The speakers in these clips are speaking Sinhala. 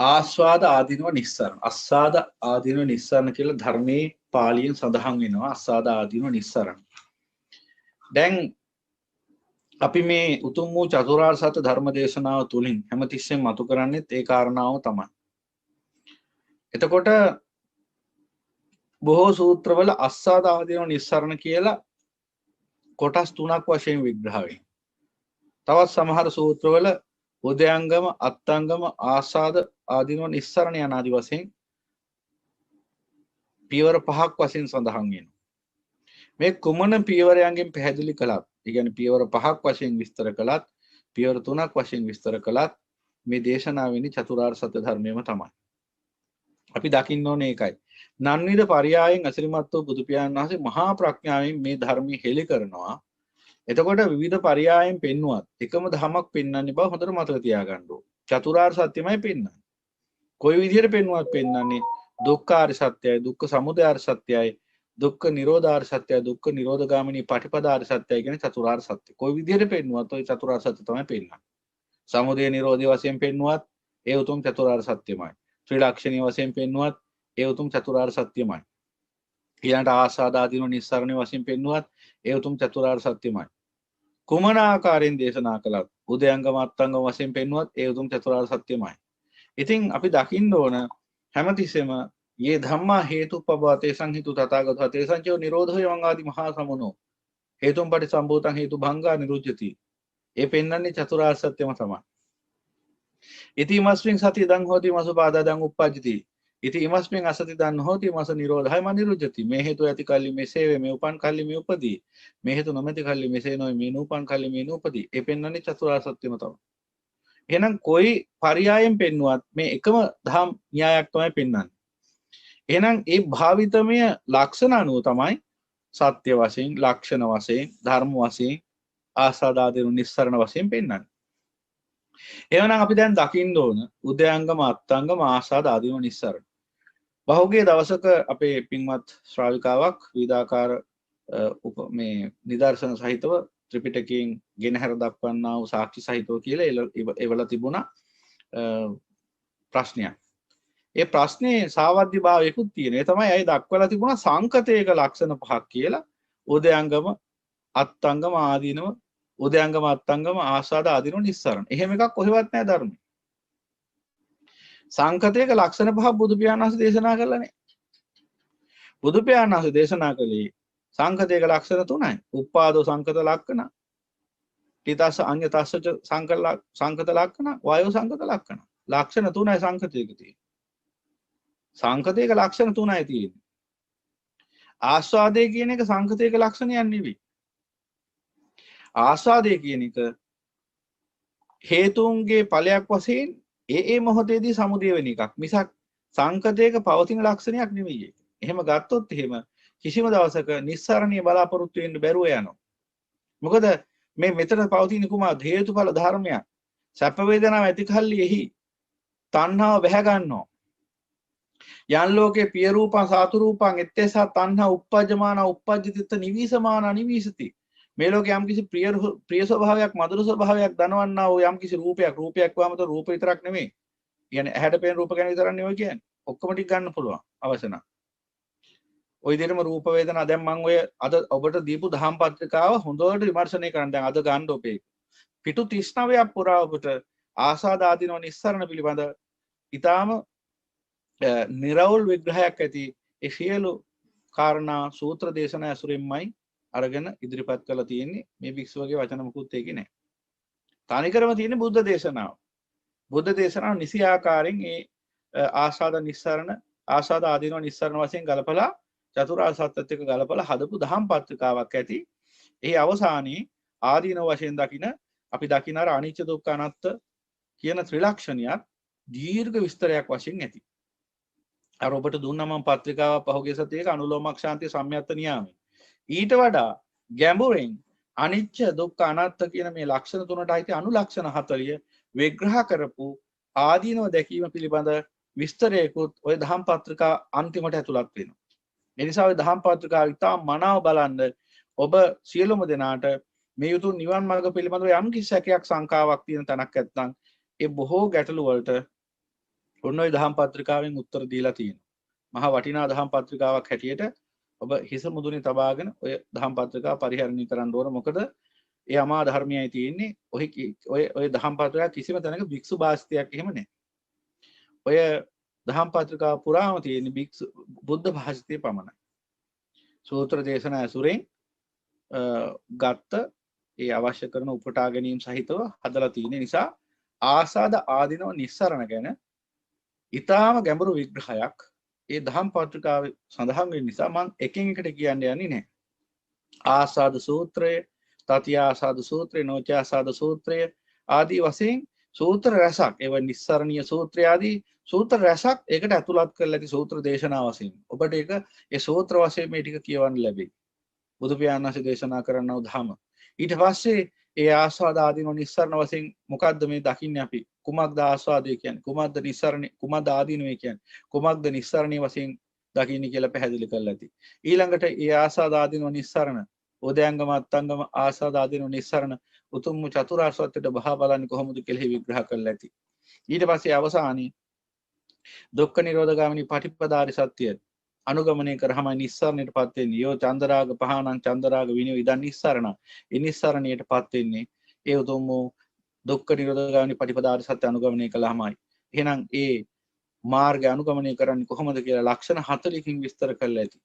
ආස්වාද ආදීනව නිස්සරණ. අස්සාද ආදීනව නිස්සරණ කියලා ධර්මයේ පාලියෙන් සඳහන් වෙනවා. අස්සාද ආදීනව නිස්සරණ. දැන් අපි මේ උතුම් වූ චතුරාර්ය සත්‍ය ධර්ම දේශනාව තුලින් හැමතිස්සෙම මතු කරන්නේත් ඒ කාරණාව තමයි. එතකොට බොහෝ සූත්‍රවල අස්සාද ආදීනව නිස්සරණ කියලා කොටස් තුනක් වශයෙන් විග්‍රහ වෙනවා. තවත් සමහර සූත්‍රවල උදයංගම, අත්ංගම, ආසාද ආදීනව නිස්සරණ යන ආදි වශයෙන් පියවර පහක් වශයෙන් සඳහන් වෙනවා. මේ කුමන පියවරයන්ගෙන් පැහැදිලි කළත්, ඒ කියන්නේ පියවර පහක් වශයෙන් විස්තර කළත්, පියවර තුනක් වශයෙන් විස්තර කළත් මේ දේශනාවෙනි චතුරාර්ය සත්‍ය ධර්මයම තමයි. අපි දකින්න ඕනේ ඒකයි. නන්විද පරයයන් අසිරිමත් වූ බුදු පියාණන් වහන්සේ මහා ප්‍රඥාවෙන් මේ ධර්මයේ හෙළි කරනවා. එතකොට විවිධ පරයයන් පෙන්වුවත් එකම ධමයක් පෙන්වන්නේ බව හොඳට මතක තියාගන්න ඕනේ. චතුරාර්ය සත්‍යමයි පෙන්වන්නේ. කොයි විදිහට පෙන්වුවත් පෙන්වන්නේ දුක්ඛාර්ය සත්‍යයි, දුක්ඛ සමුදයාර්ය සත්‍යයි, දුක්ඛ නිරෝධාර්ය සත්‍යයි, දුක්ඛ නිරෝධගාමිනී පටිපදාර්ය සත්‍යයි කියන චතුරාර්ය සත්‍ය. කොයි විදිහට පෙන්වුවත් ওই චතුරාර්ය සත්‍ය තමයි පෙන්වන්නේ. සමුදය නිරෝධය වශයෙන් පෙන්වුවත් ඒ උතුම් චතුරාර්ය සත්‍යමයි. ත්‍රිලක්ෂණීය වශයෙන් පෙන්වුවත් ඒ උතුම් චතුරාර්ය සත්‍යමයි. ඊළඟට ආසාද ආදීනව නිස්සරණ වශයෙන් පෙන්වුවත් ඒ උතුම් චතුරාර්ය සත්‍යමයි. කුමන ආකාරයෙන් දේශනා කළත් උදයංගම අත්ංගම වශයෙන් පෙන්වුවත් ඒ උතුම් චතුරාර්ය සත්‍යමයි. ඉතින් අපි දකින්න ඕන හැමතිස්සෙම යේ ධම්මා හේතුප්පවතේ සංහිතු තථාගතෝ තේසංචෝ නිරෝධෝ යං ආදි මහා සමනෝ හේතුම් පටිසම්භූතං හේතු භංගා නිරුද්ධති. ඒ පෙන්වන්නේ චතුරාර්ය සත්‍යම තමයි. ඉති ඉමස්මින් සති දං හෝති මසුපාදා දං උප්පජ්ජති. ඉති ඉමස්මින් අසති දං හෝති මස නිරෝධය මනිරුද්ධති. මේ හේතු ඇති කල්ලි මෙසේ වේ, මේ උපන් කල්ලි මේ උපදී. මේ හේතු නොමැති කල්ලි මෙසේ නොයි, මේ නූපන් කල්ලි මේ නූපදී. ඒ පෙන්වන්නේ චතුරාර්ය සත්‍යම තමයි. එහෙනම් කොයි පරයයන් පෙන්වුවත් මේ එකම ධම් න්‍යායක් තමයි පෙන්වන්නේ. එහෙනම් ඒ භාවිතමය ලක්ෂණ අනුව තමයි සත්‍ය වශයෙන්, ලක්ෂණ වශයෙන්, ධර්ම වශයෙන්, ආසාදාදීන නිස්සරණ වශයෙන් පෙන්වන්නේ. එහෙනම් අපි දැන් දකින්න ඕන උදයංගම, අත්ංගම, ආසාද ආදීන නිස්සරණ. බහුගිය දවසක අපේ පින්වත් ශ්‍රාවිකාවක් විවිධාකාර මේ නිදර්ශන සහිතව ත්‍රිපිටකයෙන් ගෙනහැර දක්වන්නා වූ සාක්ෂි සහිතව කියලා එවල තිබුණා ප්‍රශ්නයක්. ඒ ප්‍රශ්නේ සාවද්‍ය භාවයකුත් තියෙන. ඒ තමයි අය දක්වලා තිබුණා සංකතයක ලක්ෂණ පහක් කියලා. උදයංගම, අත්ංගම, ආදීනව, උදයංගම, අත්ංගම, ආසාද ආදීනව නිස්සරණ. එහෙම එකක් කොහෙවත් නැහැ ධර්මයේ. සංකතයක ලක්ෂණ පහක් බුදු පියාණන් වහන්සේ දේශනා කළා නේ. බුදු පියාණන් වහන්සේ දේශනා කළේ සංකතයක ලක්ෂණ තුනයි. උප්පාදෝ සංකත ලක්ෂණ, ඨිතස්ස අඤ්ඤතස්ස සංකත ලක්ෂණ, වායෝ සංකත ලක්ෂණ. ලක්ෂණ තුනයි සංකතයක තියෙන්නේ. සංකතයක ලක්ෂණ තුනයි තියෙන්නේ. ආස්වාදය කියන එක සංකතයක ලක්ෂණයක් නෙවෙයි. ආස්වාදය කියන එක හේතුන්ගේ ඵලයක් වශයෙන් ඒ මොහොතේදී සමුදය වෙන එකක්. මිසක් සංකතයක පවතින ලක්ෂණයක් නෙවෙයි ඒක. එහෙම ගත්තොත් එහෙම කිසිම දවසක නිස්සරණීය බලාපොරොත්තු වෙන්න බැරුව යනවා. මොකද මේ මෙතන පවතින කුමා හේතුඵල ධර්මයක්. සැප වේදනාව ඇති කල්ලි එහි තණ්හාව බැහැ ගන්නවා. යන් ලෝකේ පිය රූපං සාතු රූපං එත්තේසා තණ්හා උප්පජ්ජමාන උප්පජ්ජතිත නිවිසමාන නිවිසති. මේ ලෝකේ යම් කිසි ප්‍රිය ස්වභාවයක්, මధుර ස්වභාවයක් දනවන්නා වූ යම් කිසි රූපයක් වහම તો රූප විතරක් නෙමෙයි. කියන්නේ ඇහැට පේන රූප ගැන විතරක් නෙවෙයි කියන්නේ. ඔක්කොම ටික ගන්න පුළුවන් අවශ්‍ය නම්. ওই විදිහටම රූප වේදනා දැන් මම ඔය අද ඔබට දීපු දහම් පත්‍රිකාව හොඳට විමර්ශනය කරන්න. දැන් අද ගන්න ඔබේ පිටු 39ක් පුරා ඔබට ආසාද ආදීනව නිස්සරණ පිළිබඳ ඊටාම නිර්වෘල් විග්‍රහයක් ඇති ඒ සියලු කාරණා සූත්‍ර දේශනා ඇසුරින්මයි අරගෙන ඉදිරිපත් කරලා තියෙන්නේ. මේ භික්ෂුවගේ වචන මුකුත් ඒකේ නැහැ. තනිකරම තියෙන්නේ බුද්ධ දේශනාව. බුද්ධ දේශනාව නිසි ආකාරයෙන් ඒ ආසාද නිස්සරණ, ආසාද ආදීනව නිස්සරණ වශයෙන් ගලපලා චතුරාර්ය සත්‍යත් එක්ක ගලපලා හදපු දහම් පත්‍රිකාවක් ඇති. එහි අවසානයේ ආදීනව වශයෙන් දකින අපි දකින අර අනිච්ච දුක්ඛ අනාත්ත කියන ත්‍රිලක්ෂණියක් දීර්ඝ විස්තරයක් වශයෙන් ඇති. අර ඔබට දුන්නා මම පත්‍රිකාව පහුගිය සතියේක අනුලෝමක් ශාන්තිය සම්යත්ත නියාමයේ. ඊට වඩා ගැඹුරින් අනිච්ච දුක්ඛ අනාත්ත කියන මේ ලක්ෂණ තුනට අයිති අනුලක්ෂණ 40 විග්‍රහ කරපු ආදීනව දැකීම පිළිබඳ විස්තරයකුත් ওই දහම් පත්‍රිකා අන්තිමට ඇතුළත් වෙනවා. ඒ නිසා ওই දහම් පත්‍රිකාව ඉතාම මනාව බලන්න ඔබ සියලුම දෙනාට මේ යුතු නිවන් මාර්ග පිළිබඳව යම් කිසි සැකයක් සංකාවක් තියෙන තැනක් නැත්නම් ඒ බොහෝ ගැටලු වලට ඔන්න ඔය දහම් පත්‍රිකාවෙන් උත්තර දීලා තියෙනවා. මහා වටිනා දහම් පත්‍රිකාවක් හැටියට ඔබ හිස මුදුනේ තබාගෙන ඔය දහම් පත්‍රිකාව පරිහරණය කරන්න ඕන. මොකද ඒ අමා ධර්මයයි තියෙන්නේ. ඔය දහම් පත්‍රිකාව කිසිම තැනක භික්ෂු භාෂිතයක් එහෙම නැහැ. ඔය දහම් පත්‍රිකාව පුරාම තියෙන්නේ භික්ෂු බුද්ධ භාෂිතය පමණයි. සූත්‍ර දේශනා ඇසුරෙන් ගත්ත ඒ අවශ්‍ය කරන උපුටා ගැනීම සහිතව හදලා තියෙන නිසා ආසාද ආදීනව නිස්සරණ ගැන ඊටාම ගැඹුරු විග්‍රහයක් ඒ දහම් පත්‍රිකාවේ සඳහන් වෙන නිසා මම එකින් එකට කියන්න යන්නේ නැහැ. ආසාද සූත්‍රය, තති ආසාද සූත්‍රය, නොච ආසාද සූත්‍රය ආදී වශයෙන් සූත්‍ර රසක්, ඒව නිස්සරණීය සූත්‍රය ආදී සූත්‍ර රසක් ඒකට ඇතුළත් කරලා ඇති සූත්‍ර දේශනා වශයෙන්. ඔබට ඒක ඒ සූත්‍ර වශයෙන් මේ ටික කියවන්න ලැබෙයි. බුදු පියාණන් වහන්සේ දේශනා කරනව ධම. ඊට පස්සේ ඒ ආස්වාද ආදීන නිස්සරණ වශයෙන් මොකද්ද මේ දකින්නේ අපි? කුමක්ද ආස්වාදය කියන්නේ? කුමක්ද නිස්සරණේ? කුමක්ද ආදීනවේ කියන්නේ? කුමක්ද නිස්සරණේ වශයෙන් දකින්නේ කියලා පැහැදිලි කරලා ඇති. ඊළඟට ඒ ආස්වාද ආදීන නිස්සරණ, උදයංගම අත්ංගම ආස්වාද ආදීන නිස්සරණ උතුම් චතුරාර්ය සත්‍යයට බහා බලන්නේ කොහොමද කියලා විග්‍රහ කරලා ඇති. ඊට පස්සේ අවසානයේ දුක්ඛ නිරෝධ ගාමිනී පටිපදාරි සත්‍ය අනුගමනය කරාම නිස්සරණයට පත් වෙන්නේ. යෝ චන්දරාග පහනං චන්දරාග විනය ඉදන් නිස්සරණ. ඒ නිස්සරණයට පත් වෙන්නේ ඒ උතුම් දුක්ඛ නිරෝධ ගාමිනී පටිපදාරි සත්‍ය අනුගමනය කළාමයි. එහෙනම් ඒ මාර්ගය අනුගමනය කරන්නේ කොහොමද කියලා ලක්ෂණ 40කින් විස්තර කරලා ඇති.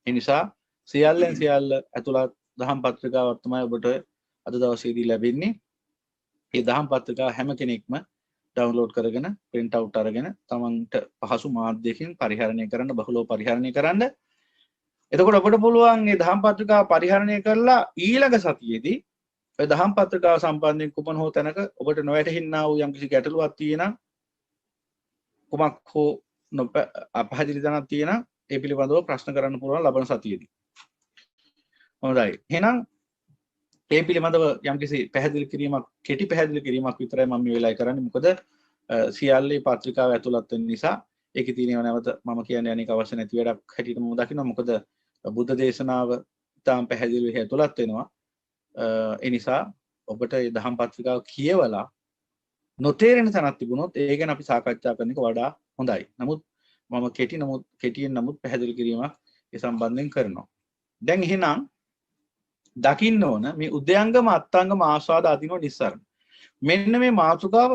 ඒ නිසා සියල්ලෙන් සියල්ල ඇතුළත් දහම් පත්‍රිකාවක් තමයි ඔබට අද දවසේදී ලැබෙන්නේ. මේ දහම් පත්‍රිකාව හැම කෙනෙක්ම ඩවුන්ලෝඩ් කරගෙන print out අරගෙන තමන්ට පහසු මාධ්‍යයකින් පරිහරණය කරන්න, බහුලව පරිහරණය කරන්න. එතකොට ඔබට පුළුවන් මේ දහම් පත්‍රිකාව පරිහරණය කරලා ඊළඟ සතියේදී ඔය දහම් පත්‍රිකාව සම්බන්ධයෙන් කුමන හෝ තැනක ඔබට නොවැටහෙන්නා වූ යම්කිසි ගැටලුවක් තියෙනම්, කුමක් හෝ අපහසුතාවක් තැනක් තියෙනම් ඒ පිළිබඳව ප්‍රශ්න කරන්න පුළුවන් ලබන සතියේදී. හොඳයි. එහෙනම් ඒ පිළිබඳව යම්කිසි පැහැදිලි කිරීමක්, කෙටි පැහැදිලි කිරීමක් විතරයි මම මේ වෙලාවේ කරන්නේ. මොකද සියල්ලේ පත්‍රිකාව ඇතුළත් වෙන නිසා ඒකේ තියෙනව නැවත මම කියන්නේ අනික අවශ්‍ය නැති වැඩක් හැටියට මම දකිනවා. මොකද බුද්ධ දේශනාව තාම පැහැදිලිව ඇතුළත් වෙනවා. ඒ නිසා ඔබට මේ දහම් පත්‍රිකාව කියවලා නොතේරෙන තැනක් තිබුණොත් ඒ ගැන අපි සාකච්ඡා කරන එක වඩා හොඳයි. නමුත් මම කෙටියෙන් නමුත් පැහැදිලි කිරීමක් ඒ සම්බන්ධයෙන් කරනවා. දැන් එහෙනම් දකින්න ඕන මේ උද්‍යංගම අත්ංගම ආස්වාද ආදීනෝ නිස්සරණ. මෙන්න මේ මාතෘකාව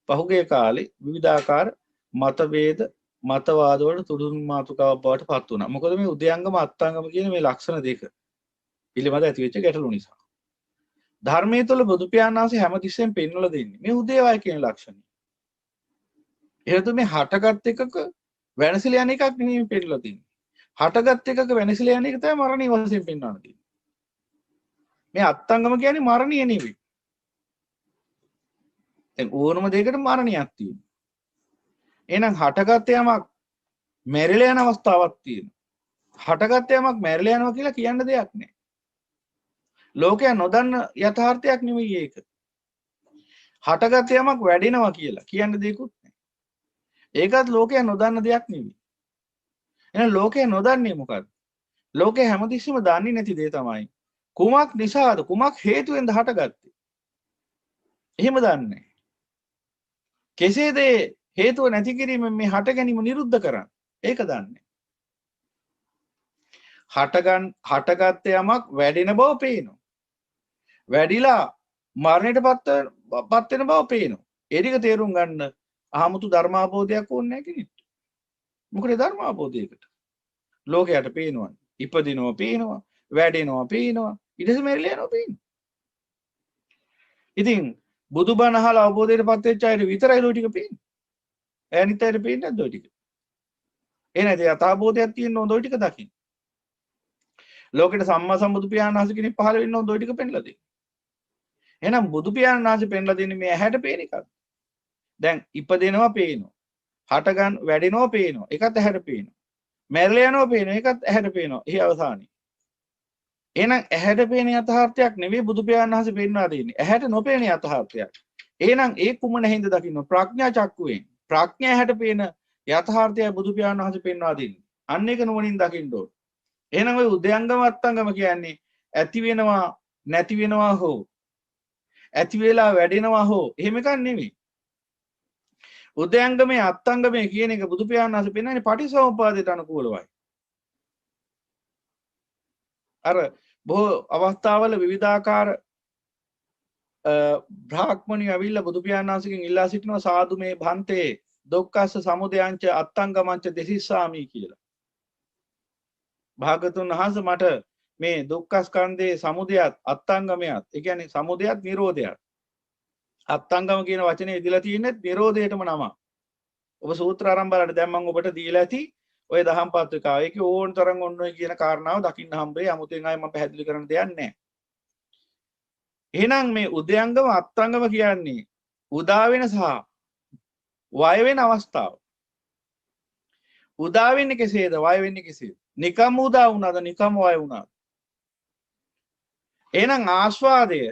පහුගිය කාලේ විවිධාකාර මතභේද මතවාද වලට තුඩුම් මාතෘකාවක් බවට පත් වුණා. මොකද මේ උද්‍යංගම අත්ංගම කියන මේ ලක්ෂණ දෙක පිළිබඳ ඇති වෙච්ච ගැටලු නිසා. ධර්මයේ තුල බුදු පියාණන් වහන්සේ හැමතිස්සෙම පෙන්වලා දෙන්නේ මේ උදේවය කියන ලක්ෂණය. එහෙනම් මේ හටගත් එකක වෙනසලා යන එකක් නෙමෙයි පෙන්වලා තියෙන්නේ. හටගත් එකක වෙනසලා යන එක තමයි මරණීය වශයෙන් පෙන්වන්න තියෙන්නේ. මේ අත්ංගම කියන්නේ මරණීය නෙවෙයි. දැන් ඕනම දෙයකට මරණයක් තියෙනවා. එහෙනම් හටගත් යමක් මැරිලා යන අවස්ථාවක් තියෙනවා. හටගත් යමක් මැරිලා යනවා කියලා කියන්න දෙයක් නැහැ. ලෝකයා නොදන්න යථාර්ථයක් නෙවෙයි ඒක. හටගත් යමක් වැඩෙනවා කියලා කියන්න දෙයක්වත් නැහැ. ඒකත් ලෝකයා නොදන්න දෙයක් නෙවෙයි. එහෙනම් ලෝකයා නොදන්නේ මොකද්ද? ලෝකයා හැමතිස්සෙම දන්නේ නැති දේ තමයි කුමක් නිසාද, කුමක් හේතුවෙන්ද හටගත්තේ? එහෙම දන්නේ නැහැ. කෙසේද හේතුව නැති කිරීමෙන් මේ හට ගැනීම නිරුද්ධ කරන්නේ? ඒක දන්නේ. හටගත් යමක් වැඩෙන බව පේනවා. වැඩිලා මරණයට පත් වෙන බව පේනවා. ඒ ටික තේරුම් ගන්න ආමුතු ධර්මාබෝධයක් ඕනේ නැහැ කෙනෙක්ට. මොකද ධර්මාබෝධයකට ලෝකයට පේනවා. ඉපදිනවා පේනවා, වැඩෙනවා පේනවා, ඊට පස්සේ මැරිලා යනවා පේනවා. ඉතින් බුදුබණ අහලා අවබෝධයටපත් වෙච්ච අයට විතරයි ලෝ ටික පේන්නේ. අනිත් අයට පේන්නේ නැද්ද ඔය ටික? එහෙනම් ඒ යථාබෝධයක් තියෙන ඕන ඔය ටික දකින්න. ලෝකෙට සම්මා සම්බුදු පියාණන් වහන්සේ කෙනෙක් පහළ වෙන්න ඕන ඔය ටික පෙන්ලා දෙන්න. එහෙනම් බුදු පියාණන් වහන්සේ පෙන්ලා දෙන්නේ මේ ඇහැට පේන එකක්. දැන් ඉපදෙනවා පේනවා. හට ගන්න වැඩෙනවා පේනවා. ඒකත් ඇහැට පේනවා. මැරලා යනවා පේනවා. ඒකත් ඇහැට පේනවා. එහි අවසානයේ. එහෙනම් ඇහැට පේන යථාර්ථයක් නෙවෙයි බුදු පියාණන් වහන්සේ පෙන්වා දෙන්නේ. ඇහැට නොපේන යථාර්ථයක්. එහෙනම් ඒ කුමන හින්ද දකින්න ප්‍රඥා චක්කුවෙන්. ප්‍රඥා ඇහැට පේන යථාර්ථය බුදු පියාණන් වහන්සේ පෙන්වා දෙන්නේ. අන්න ඒක නුවණින් දකින්න ඕන. එහෙනම් ওই උදයංගම අත්ංගම කියන්නේ ඇති වෙනවා නැති වෙනවා හෝ ඇති වෙලා වැඩෙනවා හෝ එහෙම එකක් නෙවෙයි. උද්‍යංගමේ අත්ංගමේ කියන එක බුදු පියාණන් වහන්සේ පෙන්නන්නේ පටිසමුප්පාදයට අනුකූලවයි. අර බොහෝ අවස්ථාවල විවිධාකාර බ්‍රාහ්මණිය ඇවිල්ලා බුදු පියාණන් වහන්සේගෙන් ඉල්ලා සිටිනවා සාදු මේ භන්තේ දුක්ඛස්ස සමුදයංච අත්ංගමංච දෙසිස්සාමි කියලා. භාගතුන් වහන්සේ මට මේ දුක්ඛ ස්කන්ධයේ සමුදයත් අත්ංගමයත් ඒ කියන්නේ සමුදයත් නිරෝධයත් අත්ංගම කියන වචනේ ඉදලා තියෙන්නේ නිරෝධයටම නම. ඔබ සූත්‍ර ආරම්භ බලන්න දැන් මම ඔබට දීලා ඇති ඔය දහම් පත්‍රිකාව. ඒකේ ඕන තරම් ඔන්න ඔය කියන කාරණාව දකින්න හම්බෙයි. 아무තෙන් ආයෙ මම පැහැදිලි කරන්න දෙයක් නැහැ. එහෙනම් මේ උද්‍යංගම අත්ංගම කියන්නේ උදා වෙන සහ වය වෙන අවස්ථාව. උදා වෙන්නේ කෙසේද? වය වෙන්නේ කෙසේද? නිකම් උදා වුණාද? නිකම් වය වුණාද? එහෙනම් ආස්වාදය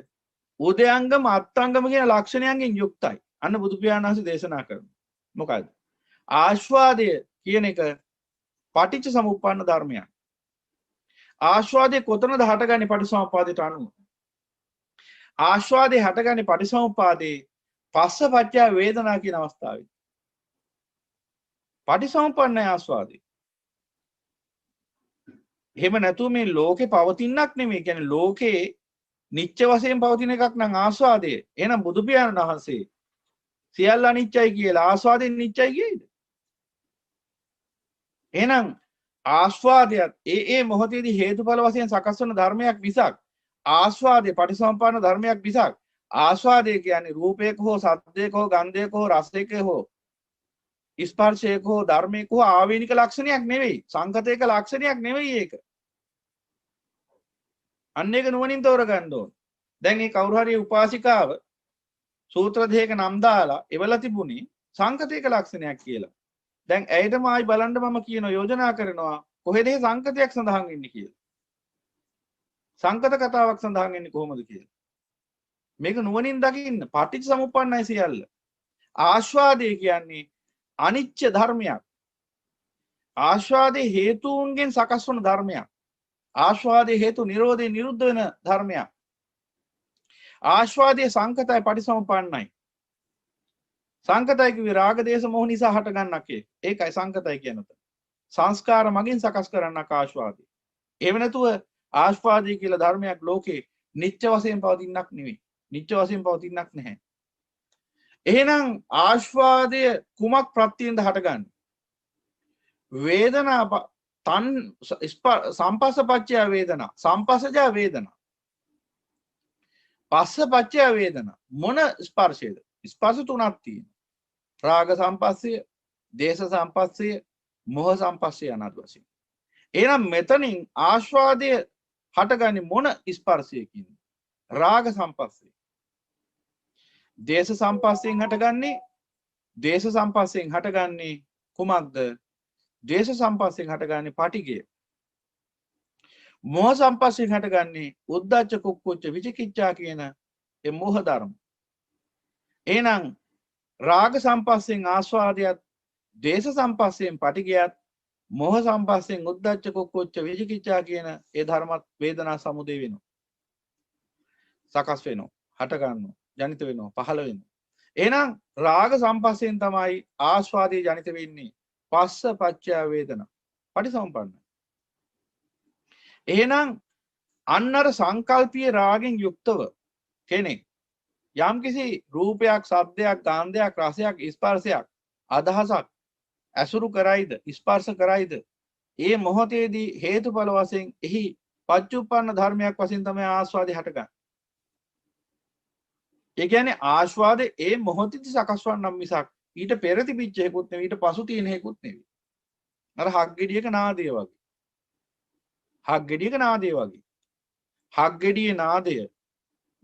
උද්‍යංගම අත්ංගම කියන ලක්ෂණයන්ගෙන් යුක්තයි. අන්න බුදු පියාණන් වහන්සේ දේශනා කරනවා. මොකද්ද? ආස්වාදය කියන එක පටිච්ච සමුප්පන්න ධර්මයක්. ආස්වාදයේ කොතනද හටගන්නේ පටිසමුප්පාදයට අනුව? ආස්වාදයේ හටගන්නේ පටිසමුප්පාදේ පස්සපච්චය වේදනා කියන අවස්ථාවේ. පටිසමුප්පන්න ආස්වාදේ. එහෙම නැතුව මේ ලෝකේ පවතිනක් නෙමෙයි. කියන්නේ ලෝකේ නිත්‍ය වශයෙන් පවතින එකක් නම් ආස්වාදය. එහෙනම් බුදු පියාණන් වහන්සේ සියල්ල අනිත්‍යයි කියලා ආස්වාදයෙන් නිත්‍යයි කියයිද? එහෙනම් ආස්වාදයත් ඒ මොහොතේදී හේතුඵල වශයෙන් සකස් වන ධර්මයක් මිසක් ආස්වාදයේ පටිසම්පන්න ධර්මයක් මිසක් ආස්වාදය කියන්නේ රූපයක හෝ සද්දයක හෝ ගන්ධයක හෝ රසයක හෝ ස්පර්ශයක හෝ ධර්මයක හෝ ආවේනික ලක්ෂණයක් නෙවෙයි. සංකතයක ලක්ෂණයක් නෙවෙයි ඒක. අන්න ඒක නුවණින් තෝරගන්න ඕන. දැන් මේ කවුරු හරි උපාසිකාව සූත්‍ර දෙකක නම් දාලා එවලා තිබුණේ සංකතයක ලක්ෂණයක් කියලා. දැන් ඇයිටම ආයි බලන්න මම කියන යෝජනා කරනවා කොහෙද මේ සංකතයක් සඳහන් වෙන්නේ කියලා. සංකත කතාවක් සඳහන් වෙන්නේ කොහොමද කියලා. මේක නුවණින් දකින්න පටිච්ච සමුප්පන්නයි සියල්ල. ආස්වාදය කියන්නේ අනිච්ච ධර්මයක්. ආස්වාදයේ හේතුන්ගෙන් සකස් වන ධර්මයක්. ආස්වාදයේ හේතු නිරෝධේ නිරුද්ධ වෙන ධර්මයක්. ආස්වාදයේ සංකතයි පටිසමුප්පන්නයි. සංකතයි කිව්වේ රාග දේශ මොහ නිසා හටගන්නක් ඒකයි සංකතයි කියනත. සංස්කාර මගින් සකස් කරන්නක් ආස්වාදය. එහෙම නැතුව ආස්වාදය කියලා ධර්මයක් ලෝකේ නිත්‍ය වශයෙන් පවතිනක් නෙවෙයි. නිත්‍ය වශයෙන් පවතිනක් නැහැ. එහෙනම් ආස්වාදය කුමක් ප්‍රත්‍යයෙන්ද හටගන්නේ? වේදනා තන් සම්පස්සපච්චය වේදනා සම්පස්සජ වේදනා පස්සපච්චය වේදනා මොන ස්පර්ශයේද? ස්පර්ශ තුනක් තියෙනවා. රාග සම්පස්සය, දේශ සම්පස්සය, මොහ සම්පස්සය අනාත් වශයෙන්. එහෙනම් මෙතනින් ආස්වාදය හටගන්නේ මොන ස්පර්ශයකින්ද? රාග සම්පස්සය. දේශ සම්පස්සයෙන් හටගන්නේ දේශ සම්පස්සයෙන් හටගන්නේ කුමක්ද? දේශ සම්පස්සයෙන් හටගන්නේ පටිඝය. මොහ සම්පස්සයෙන් හටගන්නේ උද්ධච්ච කුක්කුච්ච විචිකිච්ඡා කියන ඒ මොහ ධර්ම. එහෙනම් රාග සම්පස්සයෙන් ආස්වාදයත්, දේශ සම්පස්සයෙන් පටිඝයත්, මොහ සම්පස්සයෙන් උද්ධච්ච කුක්කුච්ච විචිකිච්ඡා කියන ඒ ධර්මත් වේදනා සමුදය වෙනවා. සකස් වෙනවා, හට ගන්නවා, ජනිත වෙනවා, පහළ වෙනවා. එහෙනම් රාග සම්පස්සයෙන් තමයි ආස්වාදයේ ජනිත වෙන්නේ. පස්ස පච්චය වේදනා පටිසම්පන්නයි. එහෙනම් අන්නර සංකල්පීය රාගෙන් යුක්තව කෙනෙක් යම්කිසි රූපයක්, සද්දයක්, ගන්ධයක්, රසයක්, ස්පර්ශයක්, අදහසක් ඇසුරු කරයිද, ස්පර්ශ කරයිද, ඒ මොහොතේදී හේතුඵල වශයෙන් එහි පච්චුප්පන්න ධර්මයක් වශයෙන් තමයි ආස්වාදය හටගන්නේ. ඒ කියන්නේ ආස්වාදේ ඒ මොහොතේදී සකස් වන්නම් මිසක් ඊට පෙර තිබිච්ච හේකුත් නෙවෙයි, ඊට පසු තියෙන හේකුත් නෙවෙයි. අර හක් ගෙඩියක නාදය වගේ. හක් ගෙඩියක නාදය වගේ. හක් ගෙඩියේ නාදය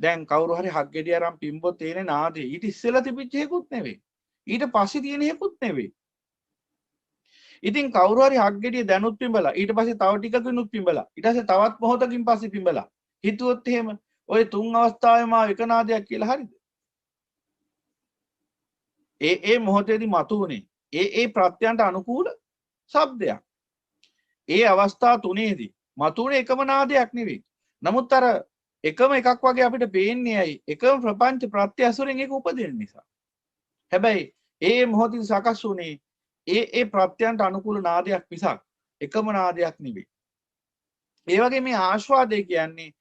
දැන් කවුරු හරි හක් ගෙඩිය අරන් පිම්බොත් තියෙන නාදය ඊට ඉස්සෙල්ලා තිබිච්ච හේකුත් නෙවෙයි. ඊට පස්සේ තියෙන හේකුත් නෙවෙයි. ඉතින් කවුරු හරි හක් ගෙඩිය දැනුත් පිඹලා ඊට පස්සේ තව ටිකකිනුත් පිඹලා ඊට පස්සේ තවත් මොහොතකින් පස්සේ පිඹලා හිතුවොත් එහෙම ඔය තුන් අවස්ථාවේම එක නාදයක් කියලා හරිද? ඒ මොහොතේදී මතුවුනේ ඒ ප්‍රත්‍යයන්ට අනුකූල ශබ්දයක්. ඒ අවස්ථා තුනේදී මතුවුනේ එකම නාදයක් නෙවෙයි. නමුත් අර එකම එකක් වගේ අපිට පේන්නේ ඇයි? එකම ප්‍රපංච ප්‍රත්‍ය ඇසුරෙන් ඒක උපදින නිසා. හැබැයි ඒ මොහොතින් සකස් වුණේ ඒ ප්‍රත්‍යයන්ට අනුකූල නාදයක් මිසක් එකම නාදයක් නෙවෙයි. ඒ වගේ මේ ආස්වාදය කියන්නේ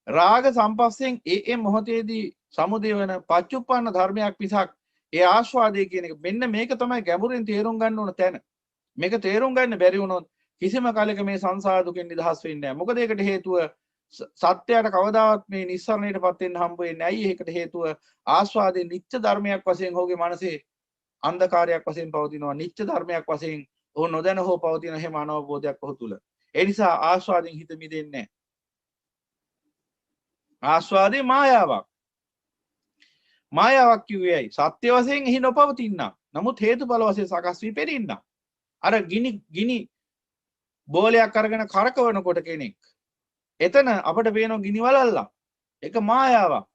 රාග සම්පස්යෙන් ඒ මොහොතේදී සමුදය වෙන පච්චුප්පන්න ධර්මයක් මිසක් ඒ ආස්වාදය කියන එක මෙන්න මේක තමයි ගැඹුරින් තේරුම් ගන්න ඕන තැන. මේක තේරුම් ගන්න බැරි වුණොත් කිසිම කාලයක මේ සංසාර දුකෙන් නිදහස් වෙන්නේ නැහැ. මොකද ඒකට හේතුව සත්‍යයට කවදාවත් මේ නිස්සරණයටපත් වෙන්න හම්බ වෙන්නේ නැහැ. ඒකට හේතුව ආස්වාදයේ නිත්‍ය ධර්මයක් වශයෙන් ඔහුගේ මනසේ අන්ධකාරයක් වශයෙන් පවතිනවා. නිත්‍ය ධර්මයක් වශයෙන් ඔහු නොදැන හෝ පවතින හැම අනවබෝධයක් ඔහු තුල. ඒ නිසා ආස්වාදයෙන් හිත මිදෙන්නේ නැහැ. ආස්වාදේ මායාවක්. මායාවක් කිව්වේ ඇයි? සත්‍ය වශයෙන් එහි නොපවතිනා. නමුත් හේතුඵල වශයෙන් සකස් වී පෙරින්නා. අර ගිනි බෝලයක් අරගෙන කරකවනකොට කෙනෙක් එතන අපිට පේන ගිනි වලල්ලා. ඒක මායාවක්.